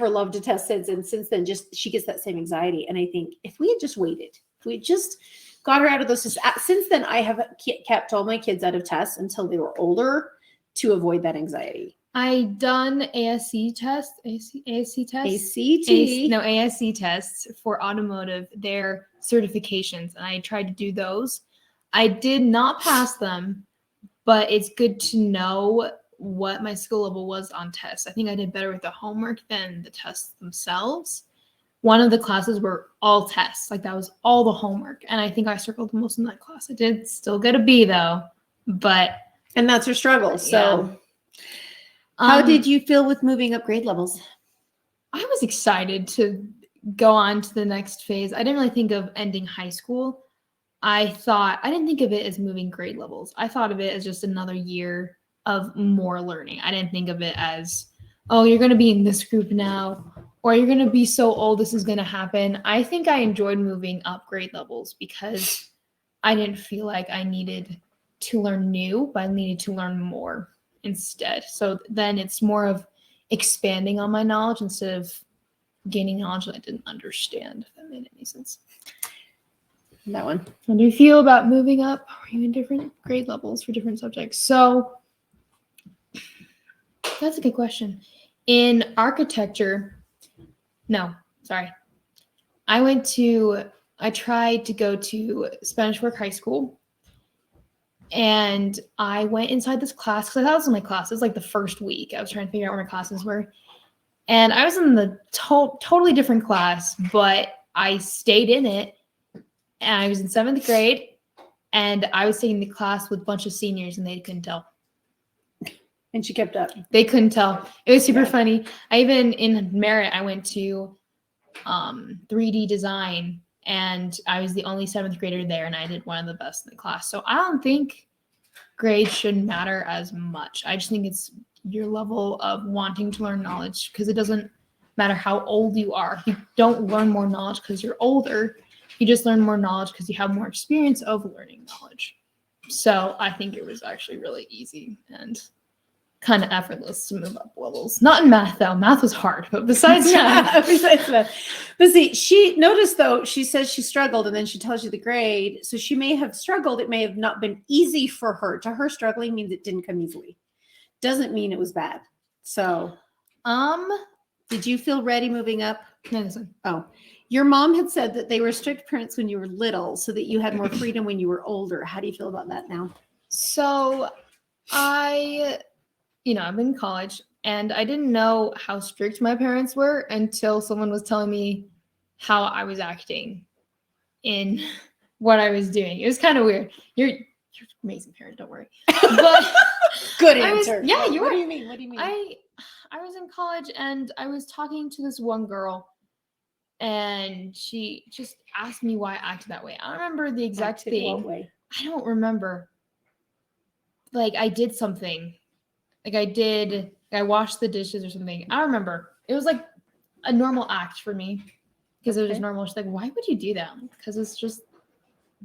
loved a test since. And since then, she gets that same anxiety. And I think if we had just waited, if we just got her out of those tests, since then I have kept all my kids out of tests until they were older to avoid that anxiety. I done ASC tests. ASC tests. ASC tests for automotive. They're certifications, and I tried to do those. I did not pass them, but it's good to know what my skill level was on tests. I think I did better with the homework than the tests themselves. One of the classes were all tests, like that was all the homework, and I think I circled the most in that class. I did still get a B though, and that's her struggle. So. How did you feel with moving up grade levels? I was excited to go on to the next phase. I didn't really think of ending high school. I didn't think of it as moving grade levels. I thought of it as just another year of more learning. I didn't think of it as, oh, you're going to be in this group now, or you're going to be so old, this is going to happen. I think I enjoyed moving up grade levels because I didn't feel like I needed to learn new, but I needed to learn more instead. So then it's more of expanding on my knowledge instead of gaining knowledge that I didn't understand, if that made any sense. That one. How do you feel about moving up or even different grade levels for different subjects? So that's a good question. In architecture, no, sorry. I tried to go to Spanish Work High School, and I went inside this class because I thought it was my class. It was like the first week. I was trying to figure out where my classes were. And I was in the totally different class, but I stayed in it. And I was in 7th grade, and I was taking the class with a bunch of seniors, and they couldn't tell. And she kept up. They couldn't tell. It was super funny. I even, in merit, I went to 3D design, and I was the only 7th grader there, and I did one of the best in the class. So I don't think grades should matter as much. I just think it's your level of wanting to learn knowledge, because it doesn't matter how old you are. You don't learn more knowledge because you're older. You just learn more knowledge because you have more experience of learning knowledge. So I think it was actually really easy and kind of effortless to move up levels. Not in math, though. Math was hard, but besides that. But see, she noticed, though, she says she struggled, and then she tells you the grade. So she may have struggled. It may have not been easy for her. To her, struggling means it didn't come easily. Doesn't mean it was bad. So, did you feel ready moving up? No, listen. Oh, your mom had said that they were strict parents when you were little, so that you had more freedom when you were older. How do you feel about that now? So I'm in college, and I didn't know how strict my parents were until someone was telling me how I was acting in what I was doing. It was kind of weird. You're an amazing parent, don't worry. But good answer. You What were. do you mean? What do you mean? I was in college, and I was talking to this one girl, and she just asked me why I acted that way. I don't remember the exact thing. What way? I don't remember. Like, I did something. Like, I washed the dishes or something. I don't remember. It was like a normal act for me, because it was just normal. She's like, why would you do that? Because it's just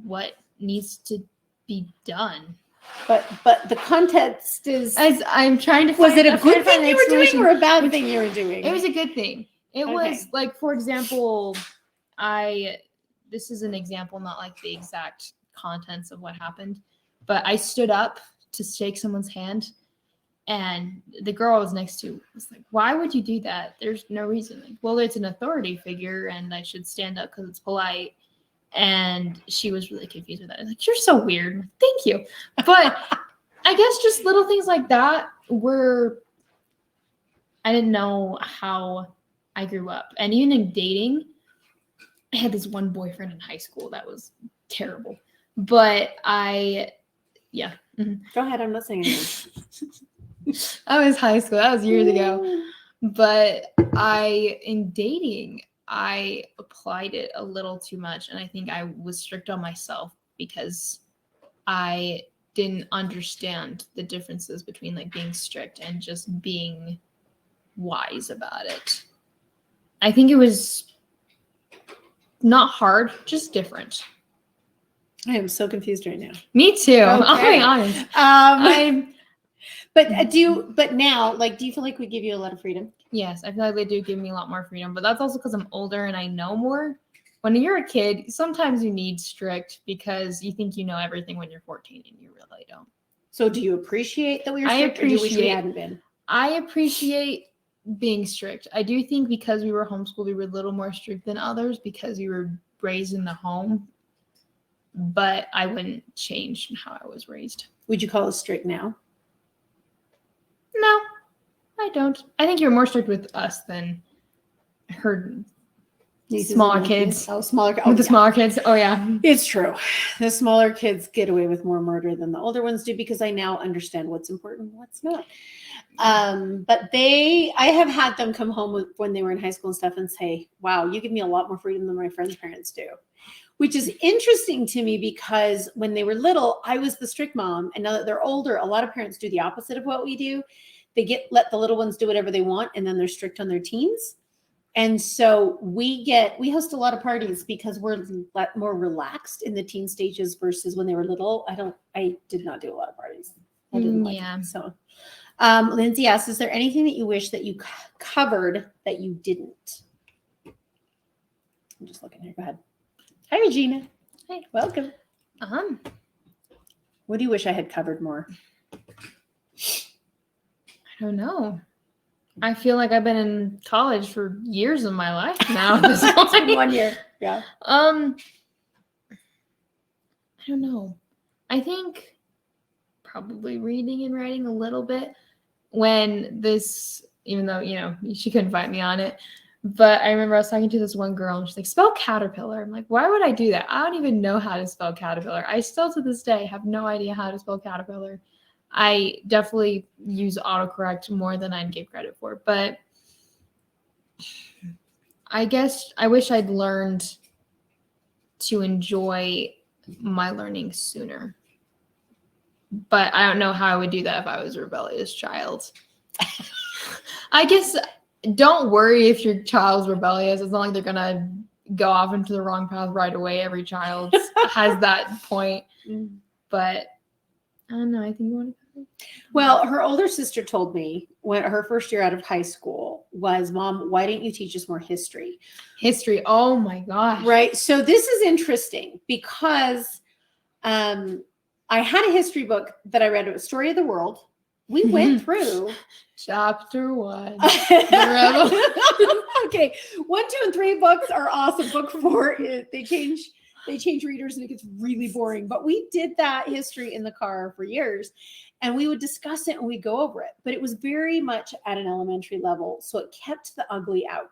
what needs to be done. But the context is. As I'm trying to. Was it a good thing you were doing or a bad thing you were doing? It was a good thing. It was like, for example, this is an example, not like the exact contents of what happened, but I stood up to shake someone's hand, and the girl I was next to was like, why would you do that? There's no reason. Like, well, it's an authority figure, and I should stand up because it's polite. And she was really confused with that. I was like, you're so weird. Like, thank you. But I guess just little things like that I didn't know how I grew up. And even in dating, I had this one boyfriend in high school that was terrible. But Go ahead, I'm not saying anything. That was high school. That was years ago. But in dating, I applied it a little too much. And I think I was strict on myself because I didn't understand the differences between like being strict and just being wise about it. I think it was not hard, just different. I am so confused right now. Me too. Okay. I'll be honest. But now, like, do you feel like we give you a lot of freedom? Yes, I feel like they do give me a lot more freedom, but that's also because I'm older and I know more. When you're a kid, sometimes you need strict because you think you know everything when you're 14 and you really don't. So do you appreciate that we were strict, or do you wish we hadn't been? I appreciate being strict. I do think because we were homeschooled, we were a little more strict than others because we were raised in the home, but I wouldn't change how I was raised. Would you call us strict now? No, I don't. I think you're more strict with us than her smaller kids. Oh, smaller kids. With the smaller kids. Oh, yeah. It's true. The smaller kids get away with more murder than the older ones do because I now understand what's important and what's not. But I have had them come home when they were in high school and stuff and say, wow, you give me a lot more freedom than my friends' parents do. Which is interesting to me because when they were little, I was the strict mom. And now that they're older, a lot of parents do the opposite of what we do. They let the little ones do whatever they want, and then they're strict on their teens. And so we host a lot of parties because we're more relaxed in the teen stages versus when they were little. I did not do a lot of parties. I didn't like it. So Lindsay asks, is there anything that you wish that you covered that you didn't? I'm just looking here. Go ahead. Hi, Regina. Hey. Welcome. Um, What do you wish I had covered more? I don't know. I feel like I've been in college for years of my life now at this point. 1 year. Yeah. I don't know. I think probably reading and writing a little bit when this, even though, she couldn't fight me on it. But I remember I was talking to this one girl and she's like, spell caterpillar. I'm like, why would I do that? I don't even know how to spell caterpillar. I still to this day have no idea how to spell caterpillar. I definitely use autocorrect more than I'd give credit for. But I guess I wish I'd learned to enjoy my learning sooner. But I don't know how I would do that if I was a rebellious child. I guess don't worry if your child's rebellious. It's not like they're going to go off into the wrong path right away. Every child has that point. But I don't know. I think you want to. Well, her older sister told me when her first year out of high school was, Mom, why didn't you teach us more history? History. Oh my gosh. Right. So this is interesting because I had a history book that I read. It was Story of the World. We went through Chapter 1. Okay. 1, 2, and 3 books are awesome. Book 4, they change readers and it gets really boring. But we did that history in the car for years and we would discuss it and we'd go over it. But it was very much at an elementary level. So it kept the ugly out.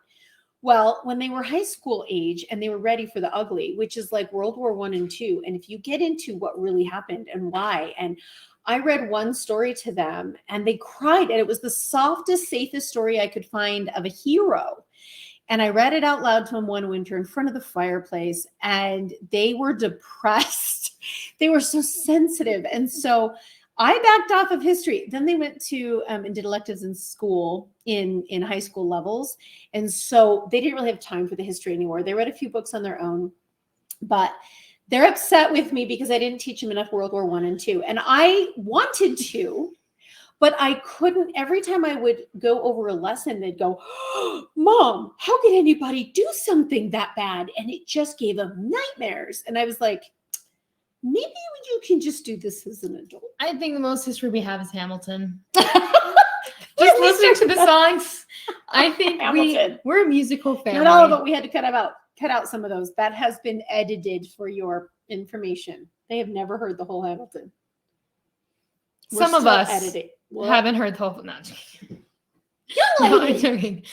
Well, when they were high school age and they were ready for the ugly, which is like World War I and II. And if you get into what really happened and why, and I read one story to them and they cried. And it was the softest, safest story I could find of a hero. And I read it out loud to them one winter in front of the fireplace and they were depressed. They were so sensitive. And so I backed off of history. Then they went to and did electives in school in high school levels. And so they didn't really have time for the history anymore. They read a few books on their own, but they're upset with me because I didn't teach them enough World War I and II. And I wanted to, but I couldn't. Every time I would go over a lesson, they'd go, oh, Mom, how could anybody do something that bad? And it just gave them nightmares. And I was like, maybe you can just do this as an adult. I think the most history we have is Hamilton. Just listening to the songs. I think we're a musical family. Not all of it. We had to cut out some of those. That has been edited for your information. They have never heard the whole Hamilton. Some of us haven't heard the whole. No, I'm joking.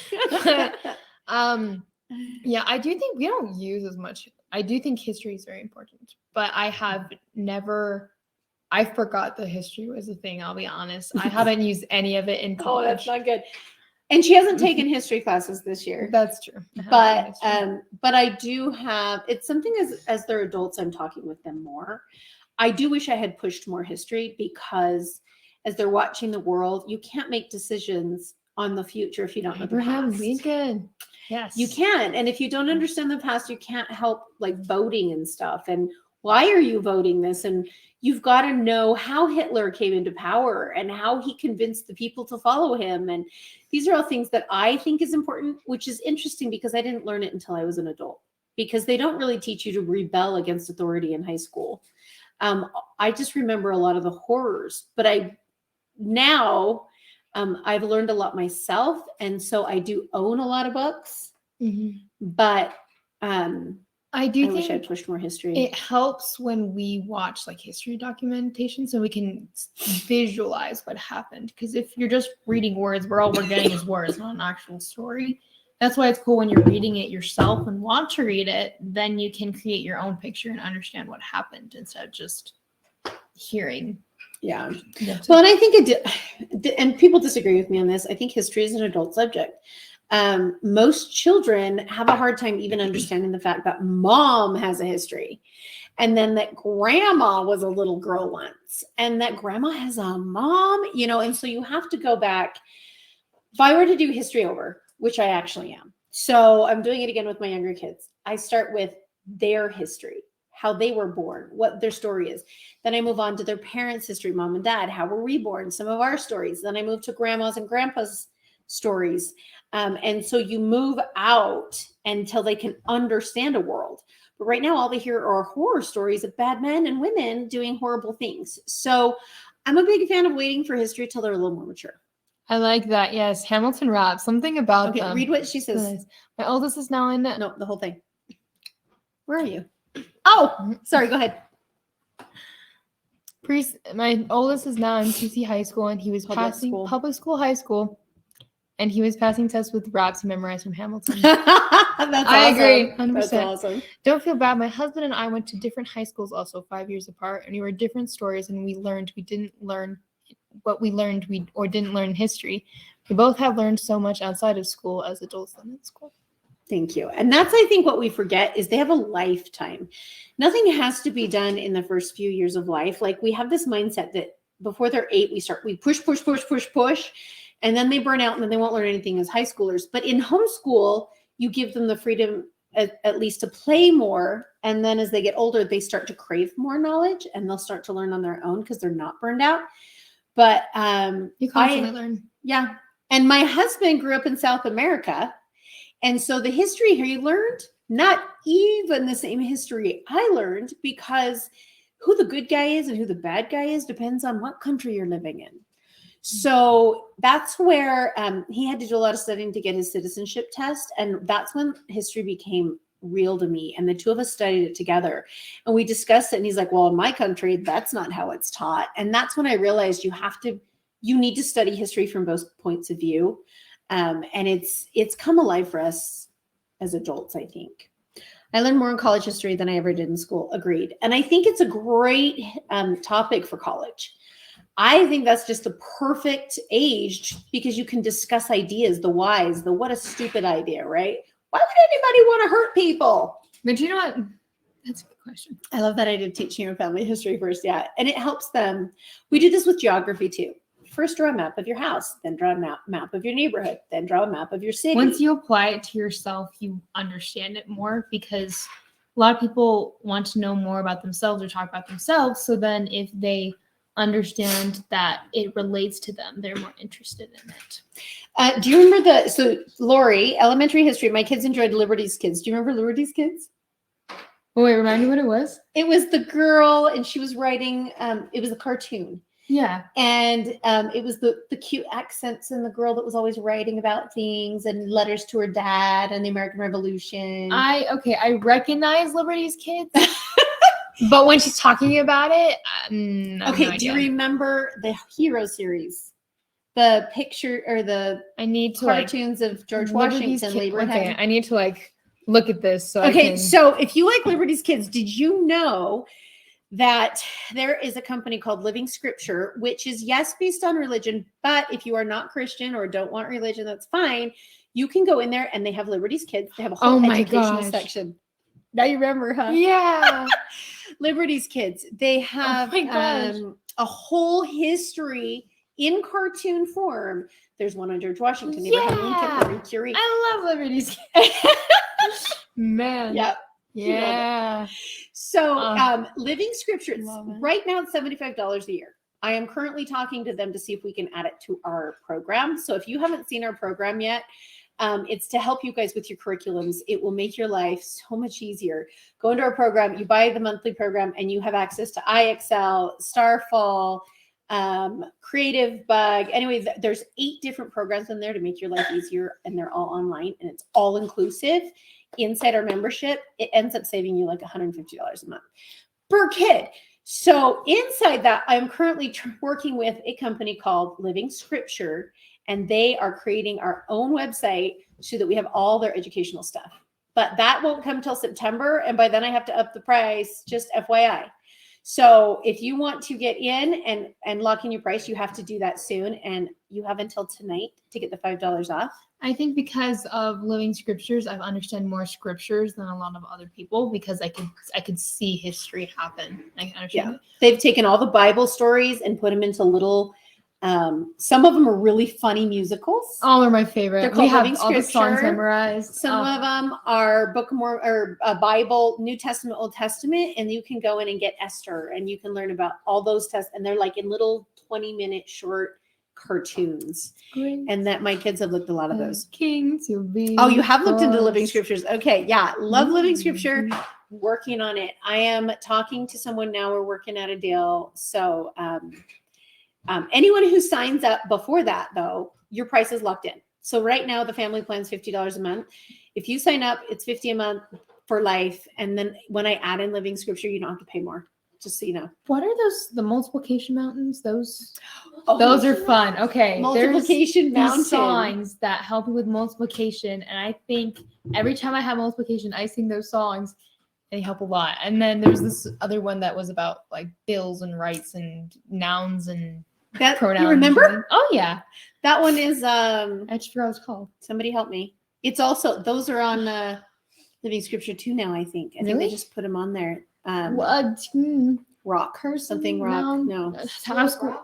Yeah, I do think we don't use as much. I do think history is very important, but I forgot the history was a thing. I'll be honest. I haven't used any of it in college. Oh, that's not good. And she hasn't taken history classes this year. That's true. But I do have, it's something as they're adults, I'm talking with them more. I do wish I had pushed more history because as they're watching the world, you can't make decisions on the future if you don't know the past. Lincoln. Yes. You can. And if you don't understand the past, you can't help like voting and stuff. And why are you voting this? And you've got to know how Hitler came into power and how he convinced the people to follow him. And these are all things that I think is important, which is interesting because I didn't learn it until I was an adult, because they don't really teach you to rebel against authority in high school. I just remember a lot of the horrors, but I've learned a lot myself. And so I do own a lot of books, but I wish I'd pushed more history. It helps when we watch like history documentation so we can visualize what happened. Because if you're just reading words, all we're getting is words, not an actual story. That's why it's cool when you're reading it yourself and want to read it, then you can create your own picture and understand what happened instead of just hearing. Yeah. Well, and I think and people disagree with me on this. I think history is an adult subject. Most children have a hard time even understanding the fact that mom has a history, and then that grandma was a little girl once, and that grandma has a mom, and so you have to go back. If I were to do history over, which I actually am, so I'm doing it again with my younger kids, I start with their history, how they were born, what their story is. Then I move on to their parents' history, mom and dad, how were we born, some of our stories. Then I move to grandma's and grandpa's stories. And so you move out until they can understand a world. But right now, all they hear are horror stories of bad men and women doing horrible things. So I'm a big fan of waiting for history till they're a little more mature. I like that. Yes, Hamilton rap. Something about Okay, them. read what she says. Nice. My oldest is now in. No, the whole thing. Where are you? Oh, sorry. Go ahead. My oldest is now in PC high school, and he was Public passing school. public school, high school, and he was passing tests with raps he memorized from Hamilton. That's I awesome. agree, 100%. That's awesome. Don't feel bad. My husband and I went to different high schools, also 5 years apart, and we were different stories, and we didn't learn what we learned, didn't learn in history. We both have learned so much outside of school as adults than in school. Thank you. And that's, I think, what we forget is they have a lifetime. Nothing has to be done in the first few years of life. Like, we have this mindset that before they're 8, we push, and then they burn out and then they won't learn anything as high schoolers. But in homeschool, you give them the freedom at least to play more. And then as they get older, they start to crave more knowledge and they'll start to learn on their own because they're not burned out. But You constantly learn. Yeah. And my husband grew up in South America. And so the history he learned, not even the same history I learned, because who the good guy is and who the bad guy is depends on what country you're living in. So that's where he had to do a lot of studying to get his citizenship test. And that's when history became real to me. And the two of us studied it together and we discussed it. And he's like, well, in my country, that's not how it's taught. And that's when I realized you need to study history from both points of view. And it's come alive for us as adults, I think. I learned more in college history than I ever did in school. Agreed. And I think it's a great topic for college. I think that's just the perfect age because you can discuss ideas, the whys, what a stupid idea, right? Why would anybody want to hurt people? But you know what? That's a good question. I love that idea of teaching your family history first. Yeah. And it helps them. We do this with geography too. First, draw a map of your house, then draw a map of your neighborhood, then draw a map of your city. Once you apply it to yourself, you understand it more because a lot of people want to know more about themselves or talk about themselves. So then if they understand that it relates to them, they're more interested in it. Do you remember so Lori, elementary history, my kids enjoyed Liberty's Kids. Do you remember Liberty's Kids? Oh, wait, remind me what it was? It was the girl and she was writing, it was a cartoon. Yeah. And it was the cute accents and the girl that was always writing about things and letters to her dad and the American Revolution. I recognize Liberty's Kids. But when she's talking about it, okay, do you remember the Hero series? The picture or the cartoons of George Washington. Okay, I need to look at this. So so if you like Liberty's Kids, did you know that there is a company called Living Scripture, which is, yes, based on religion, but if you are not Christian or don't want religion, that's fine. You can go in there and they have Liberty's Kids. They have a whole educational section. Now you remember, huh? Yeah. Liberty's Kids. They have a whole history in cartoon form. There's one on George Washington, Abraham Lincoln, Marie Curie. I love Liberty's Kids. Man. Yep. Yeah. So Living Scripture, right now it's $75 a year. I am currently talking to them to see if we can add it to our program. So if you haven't seen our program yet, it's to help you guys with your curriculums. It will make your life so much easier. Go into our program, you buy the monthly program, and you have access to iExcel, Starfall, Creative Bug. Anyway, there's 8 different programs in there to make your life easier, and they're all online, and it's all inclusive. Inside our membership, it ends up saving you like $150 a month per kid. So inside that, I'm currently working with a company called Living Scripture, and they are creating our own website so that we have all their educational stuff. But that won't come till September, and by then I have to up the price, just FYI. So if you want to get in and lock in your price, you have to do that soon, and you have until tonight to get the $5 off. I think because of Living Scriptures, I've understood more scriptures than a lot of other people because I could see history happen. I can understand it. They've taken all the Bible stories and put them into little. Some of them are really funny musicals. All are my favorite. They're called Living all the songs memorized. Some of them are Book of Mormon or Bible, New Testament, Old Testament, and you can go in and get Esther, and you can learn about all those tests. And they're like in little 20-minute short cartoons. Great. And that my kids have looked a lot of those. King to be. Oh, you have looked into yours. Living Scriptures. Okay. Yeah. Love Living Scripture. Mhm. Working on it. I am talking to someone now. We're working out a deal. So anyone who signs up before that, though, your price is locked in. So right now, the family plan is $50 a month. If you sign up, it's $50 a month for life. And then when I add in Living Scripture, you don't have to pay more. Just so you know. What are those? The multiplication mountains? Those Oh, those are fun. Okay, Multiplication there's Mountain. these songs that help you with multiplication, and I think every time I have multiplication, I sing those songs. They help a lot. And then there's this other one that was about like bills and rights and nouns and That pronouns. you remember? Oh yeah, That one is I just forgot what it's called. somebody help me. It's also those are on Living Scripture too now. I think they Really? just put them on there. What? Rock Cursive? something rock. No.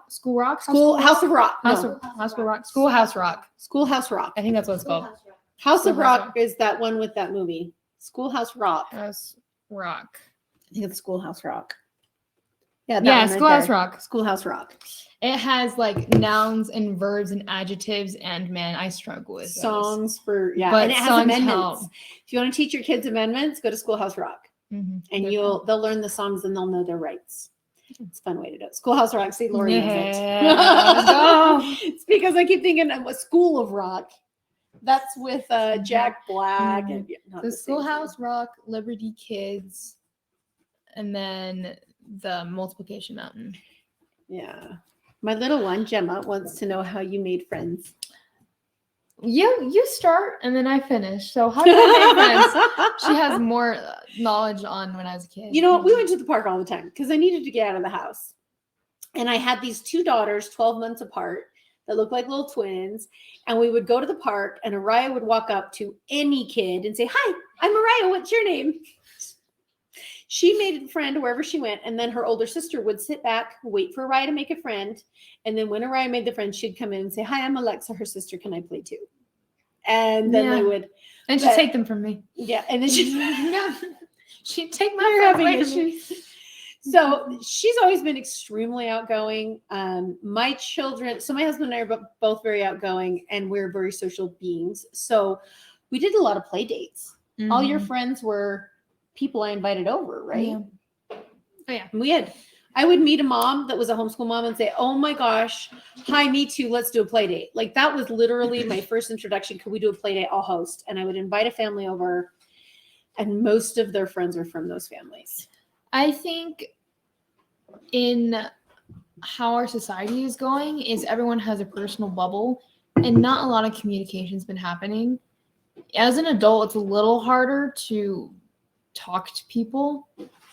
School rock. House of Rock. House No. of Rock. Schoolhouse Rock. Schoolhouse Rock. I think that's what it's called. House of Schoolhouse Rock is that one with that movie. Schoolhouse Rock. House Rock. I think it's Schoolhouse Rock. Yeah, that Yeah, one right Schoolhouse there. Rock. Schoolhouse Rock. It has like nouns and verbs and adjectives, and man, I struggle with those. Songs for But and it has songs amendments. help. If you want to teach your kids amendments, go to Schoolhouse Rock, Mhm. and They're they'll learn the songs and they'll know their rights. It's a fun way to do it. Schoolhouse Rock. See, Lori knows it. Yeah. It's because I keep thinking of a School of Rock. That's with Jack Black and not The the same thing. Schoolhouse Rock, Liberty Kids, and then the Multiplication Mountain. Yeah. My little one, Gemma, wants to know how you made friends. You start and then I finish. So how did I make friends? She has more knowledge on when I was a kid. You know, we went to the park all the time because I needed to get out of the house. And I had these two daughters, 12 months apart, that looked like little twins. And we would go to the park and Ariah would walk up to any kid and say, "Hi, I'm Ariah. What's your name?" She made a friend wherever she went. And then her older sister would sit back, wait for Ariah to make a friend. And then when Ariah made the friend, she'd come in and say, "Hi, I'm Alexa, her sister. Can I play too?" And then they would. And she'd take them from me. Yeah. And then she'd She'd take You're my having friends away from me. issues. So she's always been extremely outgoing. My children, so my husband and I are both very outgoing and we're very social beings. So we did a lot of play dates. All your Mhm. friends were people I invited over, right? Yeah. Oh yeah. And I would meet a mom that was a homeschool mom and say, "Oh my gosh, hi, me too. Let's do a play date." Like that was literally my first introduction. Could we do a play date? I'll host. And I would invite a family over and most of their friends were from those families. I think in how our society is going is everyone has a personal bubble and not a lot of communication's been happening. As an adult, it's a little harder to talk to people,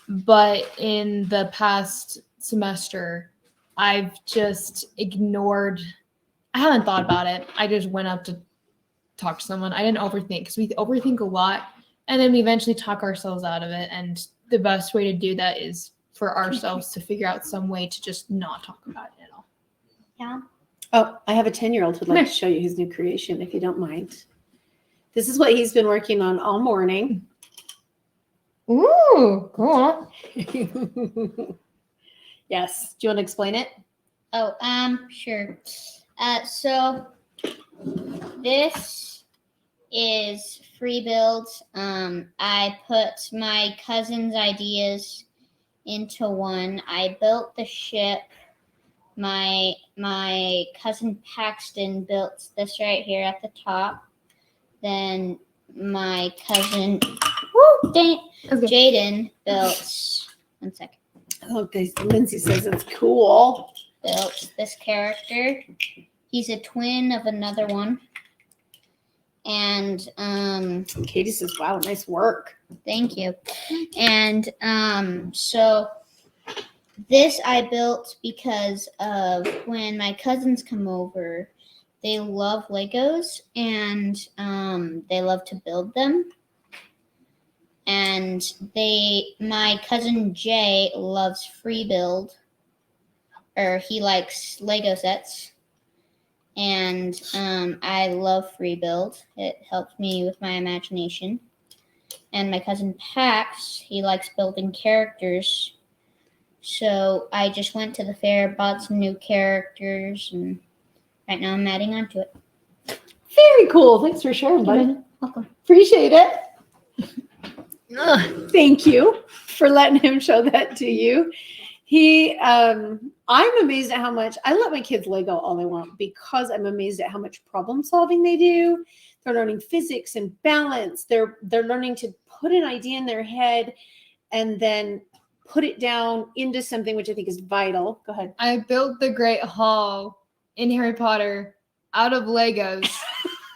but in the past semester, I've just ignored, I haven't thought about it. I just went up to talk to someone. I didn't overthink because we overthink a lot and then we eventually talk ourselves out of it. And the best way to do that is for ourselves to figure out some way to just not talk about it at all. Yeah. Oh, I have a 10-year-old who'd like to show you his new creation, if you don't mind. This is what he's been working on all morning. Ooh, cool. Yes. Do you want to explain it? Oh, sure. So this is free build. I put my cousin's ideas into one. I built the ship. My cousin Paxton built this right here at the top. Then my cousin Jaden built, one second, Okay, Lindsay says it's cool. built this character. He's a twin of another one. And Katie says, "Wow, nice work." thank you. And so this I built because of when my cousins come over, they love Legos and they love to build them. And my cousin Jay loves free build, or he likes Lego sets. And I love free build. It helps me with my imagination. And my cousin Pax, he likes building characters. So I just went to the fair, bought some new characters, and right now I'm adding on to it. Very cool. Thanks for sharing, buddy. Welcome. Appreciate it. Thank you for letting him show that to you. I'm amazed at how much I let my kids Lego all they want because I'm amazed at how much problem solving they do. They're learning physics and balance. They're learning to put an idea in their head and then put it down into something, which I think is vital. Go ahead. I built the Great Hall in Harry Potter out of Legos.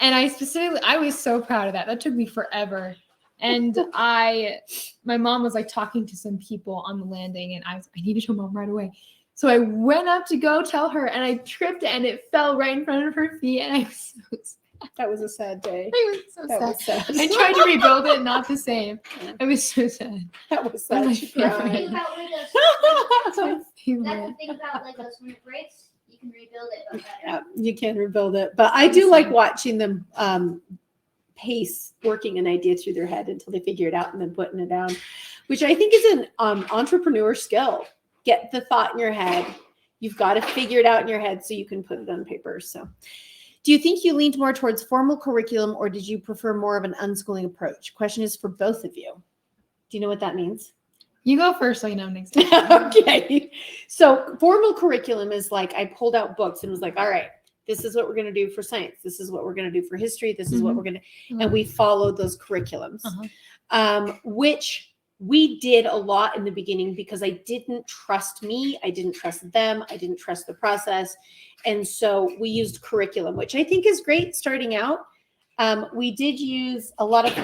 And I was so proud of that. That took me forever. And my mom was like talking to some people on the landing and I need to show mom right away. So I went up to go tell her and I tripped and it fell right in front of her feet. And I was so sad. That was a sad day. I was so That sad. was sad. I tried to rebuild it, not the same. I was so sad. That was Oh my sad. She cried. God. The thing about Legos, That's my that's favorite. the thing about Legos. When it breaks, you can rebuild it. But Yeah, you can rebuild it. But I do like watching them pace working an idea through their head until they figure it out and then putting it down, which I think is an entrepreneur skill. Get the thought in your head. You've got to figure it out in your head so you can put it on paper. So do you think you leaned more towards formal curriculum or did you prefer more of an unschooling approach? Question is for both of you. Do you know what that means? You go first so you know an example. Okay. So formal curriculum is like I pulled out books and was like, all right, this is what we're going to do for science. This is what we're going to do for history. This is what we're going to, and we followed those curriculums, which we did a lot in the beginning because I didn't trust me. I didn't trust them. I didn't trust the process. And so we used curriculum, which I think is great starting out. We did use a lot of,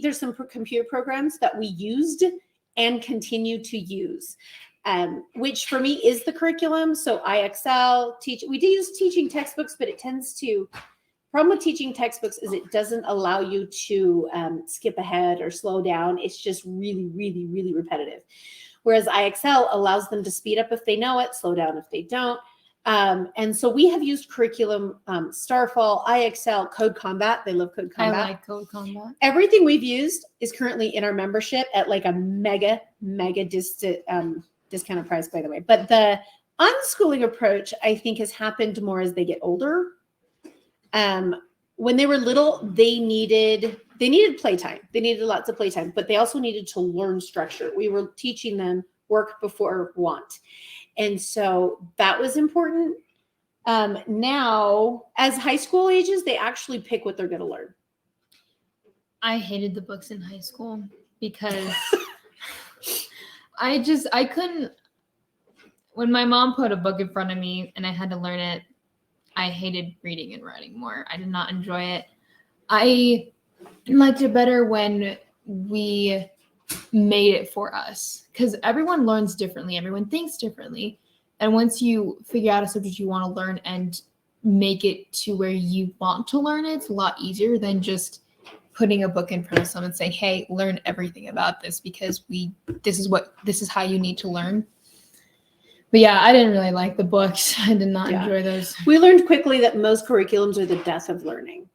there's some computer programs that we used and continue to use. Which for me is the curriculum. So IXL, we do use teaching textbooks, but it tends to, problem with teaching textbooks is it doesn't allow you to skip ahead or slow down. It's just really, really, really repetitive. Whereas IXL allows them to speed up if they know it, slow down if they don't. And so we have used curriculum, Starfall, IXL, Code Combat. They love Code Combat. I like Code Combat. Everything we've used is currently in our membership at like a mega discounted price, by the way. But the unschooling approach, I think, has happened more as they get older. When they were little, they needed playtime. They needed lots of playtime, but they also needed to learn structure. We were teaching them work before want. And so that was important. Now, as high school ages, they actually pick what they're going to learn. I hated the books in high school because I couldn't, when my mom put a book in front of me and I had to learn it, I hated reading and writing more. I did not enjoy it. I liked it better when we made it for us because everyone learns differently. Everyone thinks differently. And once you figure out a subject you want to learn and make it to where you want to learn it, it's a lot easier than just putting a book in front of someone and saying, hey, learn everything about this because this is how you need to learn. But yeah, I didn't really like the books. I did not enjoy those. We learned quickly that most curriculums are the death of learning.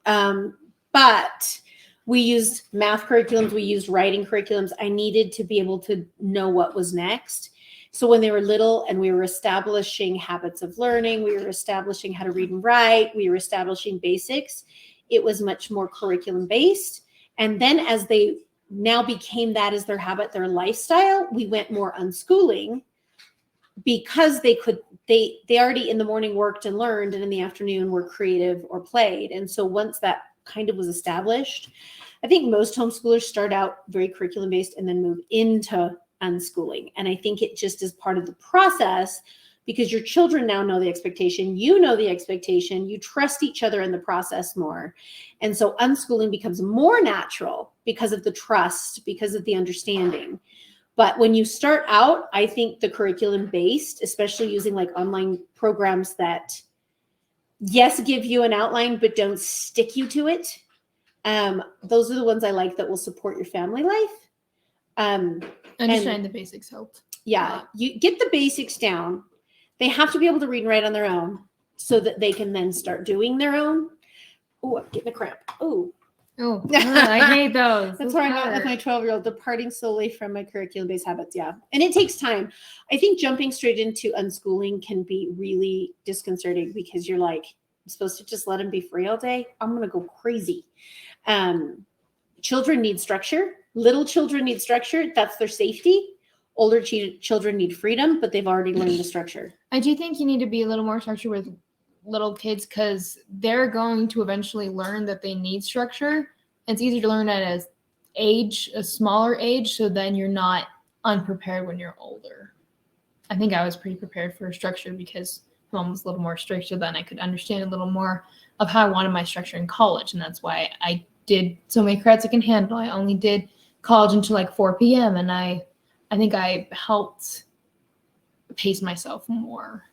But we used math curriculums. We used writing curriculums. I needed to be able to know what was next. So when they were little and we were establishing habits of learning, we were establishing how to read and write, we were establishing basics, it was much more curriculum based. And then as they now became that as their habit, their lifestyle, we went more unschooling because they already in the morning worked and learned and in the afternoon were creative or played. And so once that kind of was established, I think most homeschoolers start out very curriculum based and then move into unschooling. And I think it just is part of the process because your children now know the expectation, you know the expectation, you trust each other in the process more. And so unschooling becomes more natural because of the trust, because of the understanding. But when you start out, I think the curriculum based, especially using like online programs that, yes, give you an outline, but don't stick you to it. Those are the ones I like that will support your family life. Understanding the basics helped. Yeah, you get the basics down. They have to be able to read and write on their own so that they can then start doing their own. Oh, I'm getting a cramp. Oh, Oh, I hate those. That's Those where I'm at with hurt. my 12-year-old, departing slowly from my curriculum-based habits. Yeah. And it takes time. I think jumping straight into unschooling can be really disconcerting because you're like, I'm supposed to just let him be free all day. I'm going to go crazy. Children need structure. Little children need structure. That's their safety. Older children need freedom, but they've already learned the structure. I do think you need to be a little more structured with little kids because they're going to eventually learn that they need structure. It's easier to learn at a smaller age, so then you're not unprepared when you're older. I think I was pretty prepared for structure because mom was a little more strict, so then I could understand a little more of how I wanted my structure in college, and that's why I did so many credits I can handle. I only did college until like 4 p.m. and I think I helped pace myself more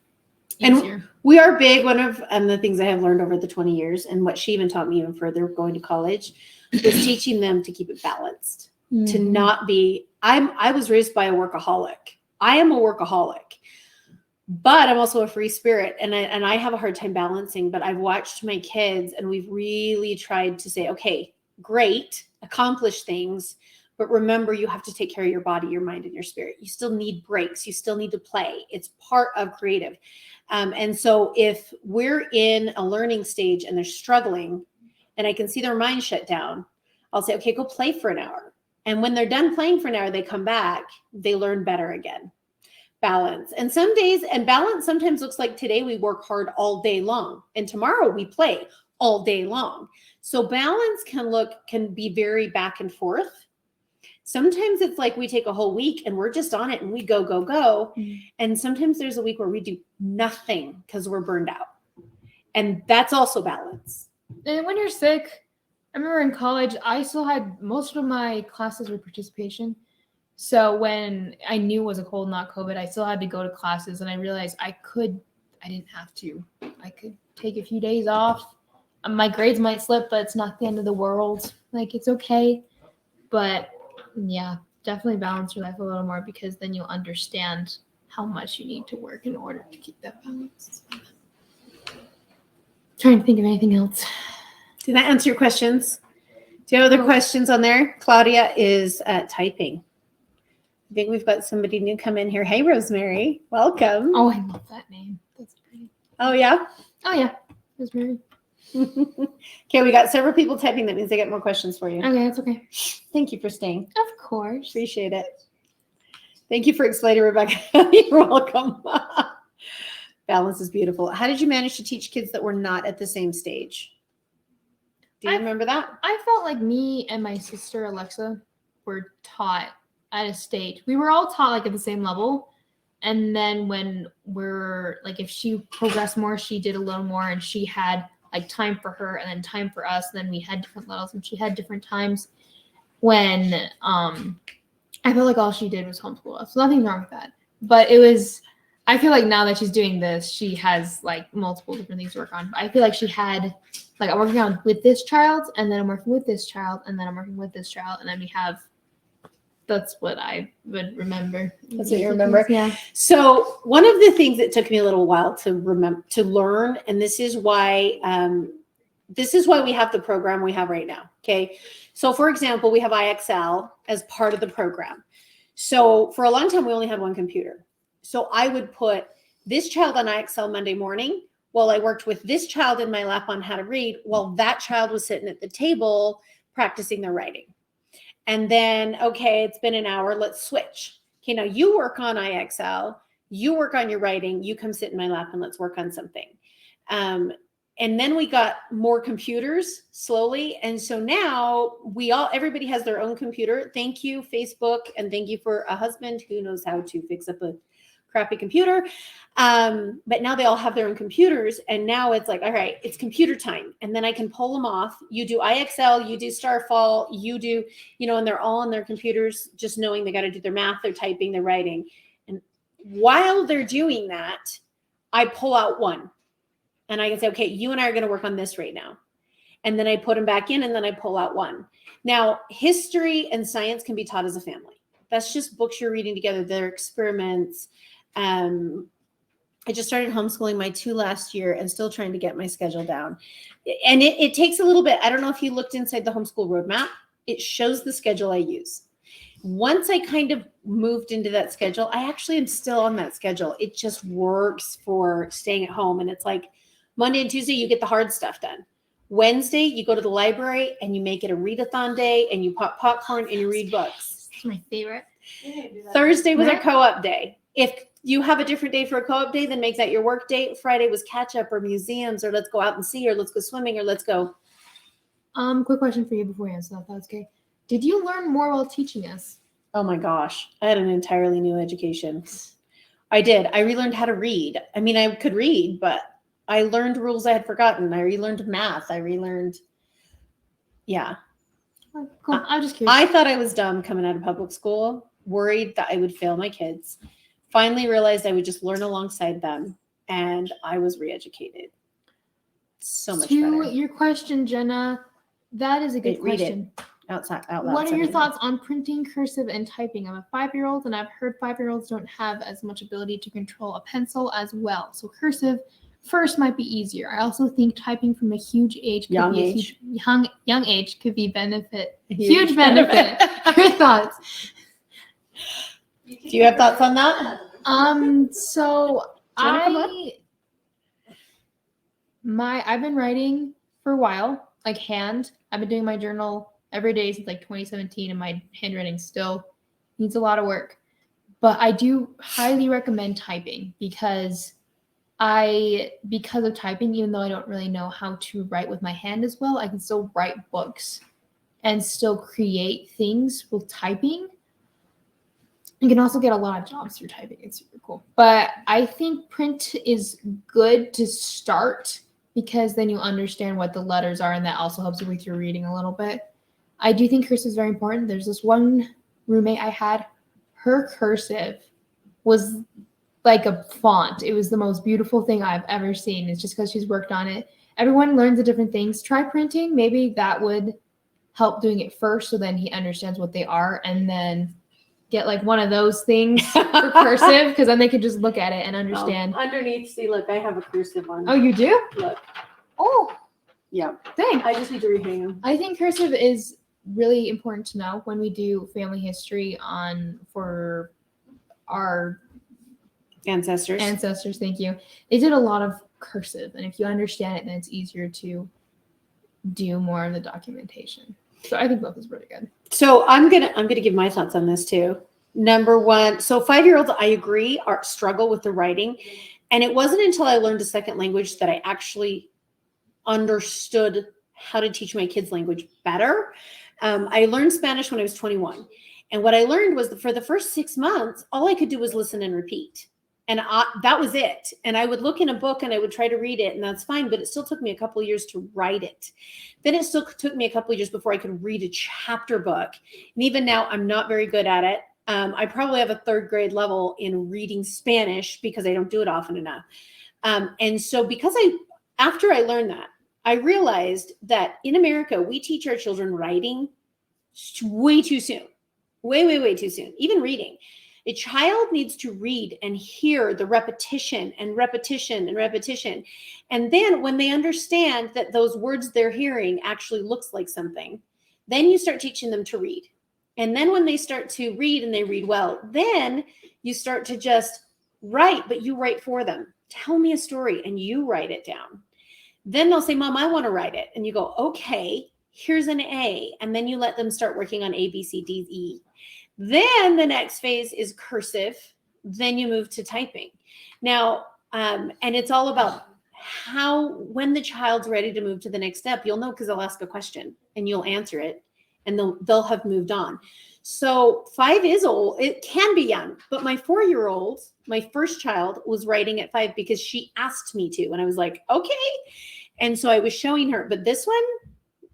easier. And we are big. One of the things I have learned over the 20 years, and what she even taught me even further going to college, was teaching them to keep it balanced, to not be. I was raised by a workaholic. I am a workaholic, but I'm also a free spirit, and I have a hard time balancing. But I've watched my kids, and we've really tried to say, okay, great, accomplish things. But remember, you have to take care of your body, your mind, and your spirit. You still need breaks. You still need to play. It's part of creative. And so if we're in a learning stage and they're struggling and I can see their mind shut down, I'll say, okay, go play for an hour. And when they're done playing for an hour, they come back, they learn better again. Balance. And some days, and balance sometimes looks like today we work hard all day long and tomorrow we play all day long. So balance can be very back and forth. Sometimes it's like we take a whole week and we're just on it and we go. Mm-hmm. And sometimes there's a week where we do nothing because we're burned out. And that's also balance. And when you're sick, I remember in college, I still had most of my classes with participation. So when I knew it was a cold, not COVID, I still had to go to classes and I realized I didn't have to. I could take a few days off. My grades might slip, but it's not the end of the world. Like, it's okay. But yeah, definitely balance your life a little more because then you'll understand how much you need to work in order to keep that balance. Trying to think of anything else. Did that answer your questions? Do you have other questions on there? Claudia is typing. I think we've got somebody new come in here. Hey, Rosemary. Welcome. Oh, I love that name. That's pretty. Oh, yeah? Oh, yeah. Rosemary. Okay, we got several people typing. That means they get more questions for you. Okay, that's okay. Thank you for staying. Of course. Appreciate it. Thank you for explaining, Rebecca. You're welcome. Balance is beautiful. How did you manage to teach kids that were not at the same stage? Do you remember that? I felt like me and my sister Alexa were taught at a stage. We were all taught like at the same level. And then when we're like, if she progressed more, she did a little more and she had like time for her and then time for us. And then we had different levels and she had different times when I felt like all she did was homeschool us. So nothing's wrong with that. But I feel like now that she's doing this, she has like multiple different things to work on. I feel like she had like I'm working on with this child and then I'm working with this child and then I'm working with this child and then we have that's what I would remember. That's what you remember? Yeah. So one of the things that took me a little while to learn, and this is why we have the program we have right now. Okay. So for example, we have IXL as part of the program. So for a long time, we only had one computer. So I would put this child on IXL Monday morning while I worked with this child in my lap on how to read while that child was sitting at the table practicing their writing. And then, okay, it's been an hour, let's switch. Okay, now you work on IXL, you work on your writing, you come sit in my lap and let's work on something. And then we got more computers slowly. And so now everybody has their own computer. Thank you, Facebook, and thank you for a husband who knows how to fix up a crappy computer. But now they all have their own computers. And now it's like, all right, it's computer time. And then I can pull them off. You do IXL, you do Starfall, you do, and they're all on their computers, just knowing they got to do their math, their typing, their writing. And while they're doing that, I pull out one. And I can say, okay, you and I are going to work on this right now. And then I put them back in and then I pull out one. Now, history and science can be taught as a family. That's just books you're reading together. They're experiments. I just started homeschooling my 2 last year and still trying to get my schedule down. And it takes a little bit. I don't know if you looked inside the homeschool roadmap. It shows the schedule I use. Once I kind of moved into that schedule, I actually am still on that schedule. It just works for staying at home. And it's like Monday and Tuesday, you get the hard stuff done. Wednesday, you go to the library and you make it a readathon day and you pop popcorn and you read books. It's my favorite. Thursday was our co-op day. If you have a different day for a co-op day, then make that your work day. Friday was catch up or museums or let's go out and see or let's go swimming or let's go. Quick question for you before you answer that. That's okay. Did you learn more while teaching us? Oh my gosh, I had an entirely new education. I did. I relearned how to read. I mean, I could read, but I learned rules I had forgotten. I relearned math. I relearned, yeah. Oh, cool. I'm just curious. I thought I was dumb coming out of public school, worried that I would fail my kids. Finally realized I would just learn alongside them, and I was re-educated. So much to better. your question, Jenna, that is a good Read it. question. Out loud. What are your something. thoughts on printing, cursive, and typing? I'm a 5-year-old, and I've heard 5-year-olds don't have as much ability to control a pencil as well. So cursive first might be easier. I also think typing from a huge age, could be a huge age could be huge benefit. Your thoughts? Do you have thoughts on that? So Do you wanna come up? I've been writing for a while, like hand. I've been doing my journal every day since like 2017, and my handwriting still needs a lot of work. But I do highly recommend typing because of typing, even though I don't really know how to write with my hand as well, I can still write books and still create things with typing. You can also get a lot of jobs through typing. It's super cool. But I think print is good to start because then you understand what the letters are, and that also helps you with your reading a little bit. I do think cursive is very important. There's this one roommate I had. Her cursive was like a font. It was the most beautiful thing I've ever seen. It's just because she's worked on it. Everyone learns the different things. Try printing. Maybe that would help doing it first, so then he understands what they are, and then get like one of those things for cursive, because then they could just look at it and understand. Underneath, see, look, I have a cursive one. Oh, you do? Look. Oh, Yeah. dang. I just need to rehang them. I think cursive is really important to know when we do family history for our Ancestors. Thank you. They did a lot of cursive, and if you understand it, then it's easier to do more of the documentation. So I think both is really good. So I'm gonna give my thoughts on this too. Number one, so 5-year-olds, I agree, struggle with the writing, and it wasn't until I learned a second language that I actually understood how to teach my kids language better. I learned Spanish when I was 21, and what I learned was that for the first 6 months, all I could do was listen and repeat. And that was it. And I would look in a book and I would try to read it, and that's fine. But it still took me a couple of years to write it. Then it still took me a couple of years before I could read a chapter book. And even now, I'm not very good at it. I probably have a 3rd grade level in reading Spanish because I don't do it often enough. And so after I learned that, I realized that in America, we teach our children writing way too soon. Way too soon. Even reading. A child needs to read and hear the repetition and repetition and repetition. And then when they understand that those words they're hearing actually looks like something, then you start teaching them to read. And then when they start to read and they read well, then you start to just write, but you write for them. Tell me a story and you write it down. Then they'll say, Mom, I want to write it. And you go, okay, here's an A. And then you let them start working on A, B, C, D, E. Then the next phase is cursive. Then you move to typing. Now, and it's all about when the child's ready to move to the next step, you'll know because they'll ask a question and you'll answer it and they'll have moved on. So 5 is old. It can be young, but my 4-year-old, my first child, was writing at 5 because she asked me to. And I was like, okay. And so I was showing her, but this one,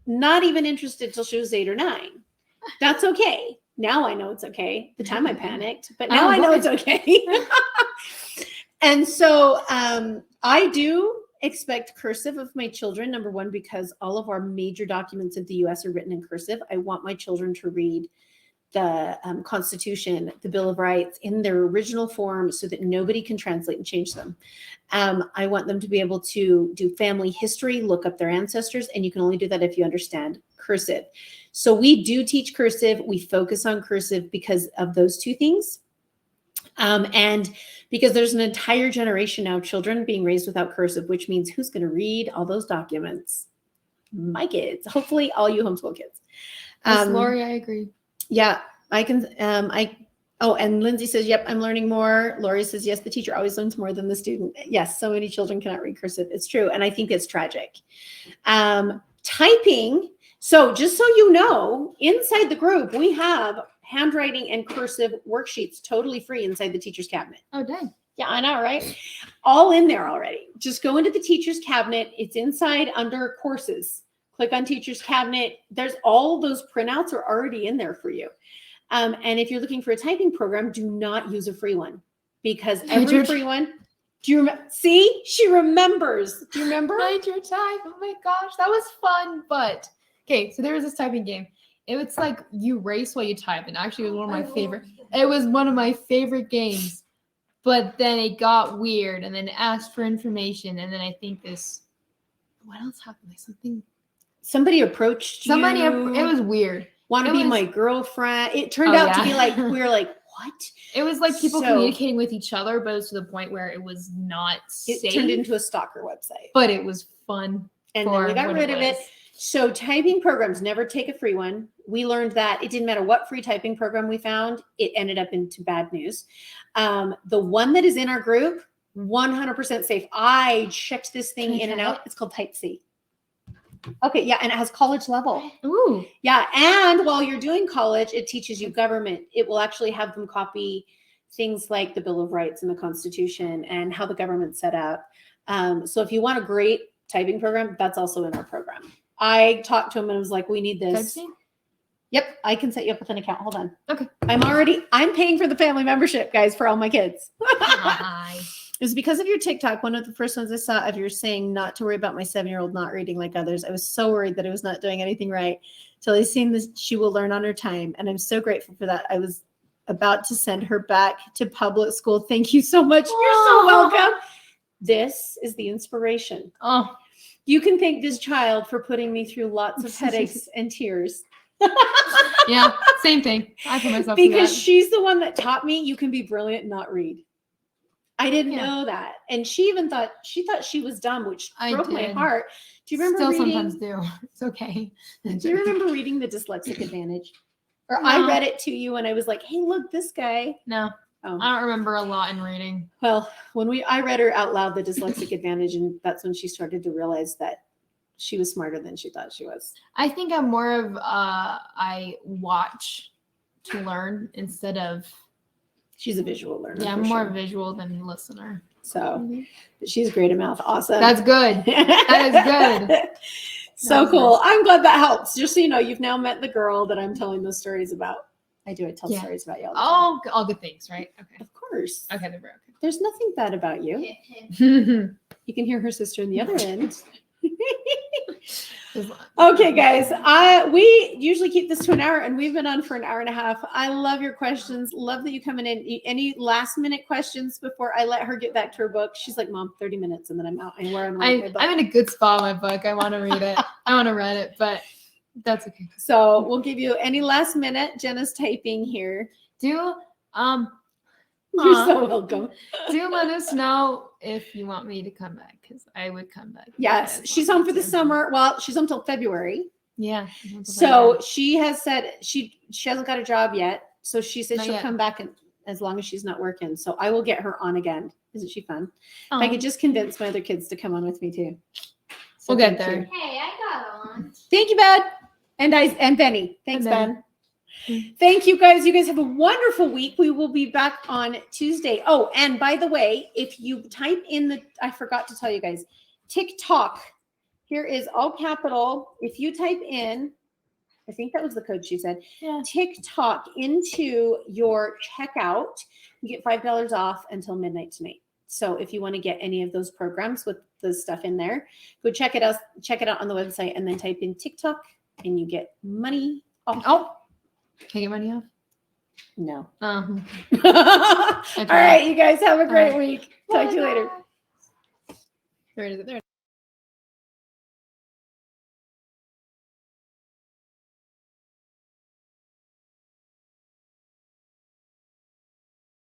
not even interested till she was 8 or 9. That's okay. Now I know it's okay. At the time I panicked, but now I know it's okay. And so I do expect cursive of my children, number one, because all of our major documents of the U.S. are written in cursive. I want my children to read Constitution, the Bill of Rights in their original form so that nobody can translate and change them. I want them to be able to do family history, look up their ancestors, and you can only do that if you understand cursive. So we do teach cursive. We focus on cursive because of those two things. And because there's an entire generation now of children being raised without cursive, which means who's going to read all those documents? My kids, hopefully all you homeschool kids. Miss Lori, I agree. Yeah, I can. Oh, and Lindsay says, yep, I'm learning more. Lori says, yes, the teacher always learns more than the student. Yes, so many children cannot read cursive. It's true. And I think it's tragic. Typing. So just so you know, inside the group, we have handwriting and cursive worksheets totally free inside the teacher's cabinet. Oh, dang. Yeah, I know, right? All in there already. Just go into the teacher's cabinet. It's inside under courses. Click on teacher's cabinet. There's all those printouts are already in there for you. And if you're looking for a typing program, do not use a free one because every free one. Do you remember? See, she remembers. Do you remember? Type. Oh my gosh, that was fun. But okay, so there was this typing game. It was like you race while you type, and actually it was one of my favorite. It was one of my favorite games. But then it got weird, and then it asked for information, and then I think this. What else happened? Like something. Somebody approached you. It was weird. Want to be my girlfriend? It turned out to be like we were like, what? It was like people communicating with each other, but it was to the point where it was not safe. It turned into a stalker website. But it was fun. And then we got rid of it. So typing programs never take a free one. We learned that it didn't matter what free typing program we found, it ended up into bad news. The one that is in our group, 100% safe. I checked this thing in and out. It's called Type C. Okay, yeah, and it has college level. Ooh. Yeah, and while you're doing college, it teaches you government. It will actually have them copy things like the Bill of Rights and the Constitution and how the government's set up. So if you want a great typing program, that's also in our program. I talked to him and was like, we need this. Yep, I can set you up with an account. Hold on. Okay. I'm paying for the family membership, guys, for all my kids. Hi. It was because of your TikTok. One of the first ones I saw of yours saying not to worry about my 7-year-old not reading like others. I was so worried that I was not doing anything right. Till I seen this, she will learn on her time. And I'm so grateful for that. I was about to send her back to public school. Thank you so much. You're so welcome. This is the inspiration. Oh, you can thank this child for putting me through lots of headaches and tears. Yeah, same thing. I put myself because she's the one that taught me you can be brilliant and not read. I didn't know that. And she even thought she was dumb, which broke my heart. Do you remember sometimes do. It's okay. Do you remember reading The Dyslexic Advantage? Or no. I read it to you and I was like, hey, look, this guy. No. Oh. I don't remember a lot in reading. Well, I read her out loud The Dyslexic Advantage, and that's when she started to realize that she was smarter than she thought she was. I think I'm more of I watch to learn instead of. She's a visual learner. Yeah, I'm more visual than listener. So, but she's great at math. Awesome. That's good. That is good. So cool. Nice. I'm glad that helps. Just so you know, you've now met the girl that I'm telling those stories about. I tell stories about you all the time. All good things, right? Okay. Of course. Okay, they're okay. There's nothing bad about you. You can hear her sister in the other end. Okay, guys. We usually keep this to an hour, and we've been on for an hour and a half. I love your questions. Love that you coming in. Any last minute questions before I let her get back to her book? She's like, Mom, 30 minutes, and then I'm out. And where I'm in a good spot in my book. I want to read it. I want to read it, but that's okay. So we'll give you any last minute. Jenna's typing here. You're so welcome. Do let us know if you want me to come back, because I would come back. Yes, she's home for the summer. Well, she's home till February. Yeah. So she has said she hasn't got a job yet. So she said she'll come back as long as she's not working. So I will get her on again. Isn't she fun? If I could just convince my other kids to come on with me too. So we'll get there. Hey, I got on. Thank you, Ben. And Benny. Thanks, Ben. Thank you, guys. You guys have a wonderful week. We will be back on Tuesday. Oh, and by the way, if you type in I forgot to tell you guys, TikTok, here is all capital. If you type in, I think that was the code she said, TikTok into your checkout, you get $5 off until midnight tonight. So if you want to get any of those programs with the stuff in there, go check it out on the website and then type in TikTok and you get money off. Oh. Can I get money off? No. Okay. All right, you guys have a great All week. Talk to you later. There it is. There.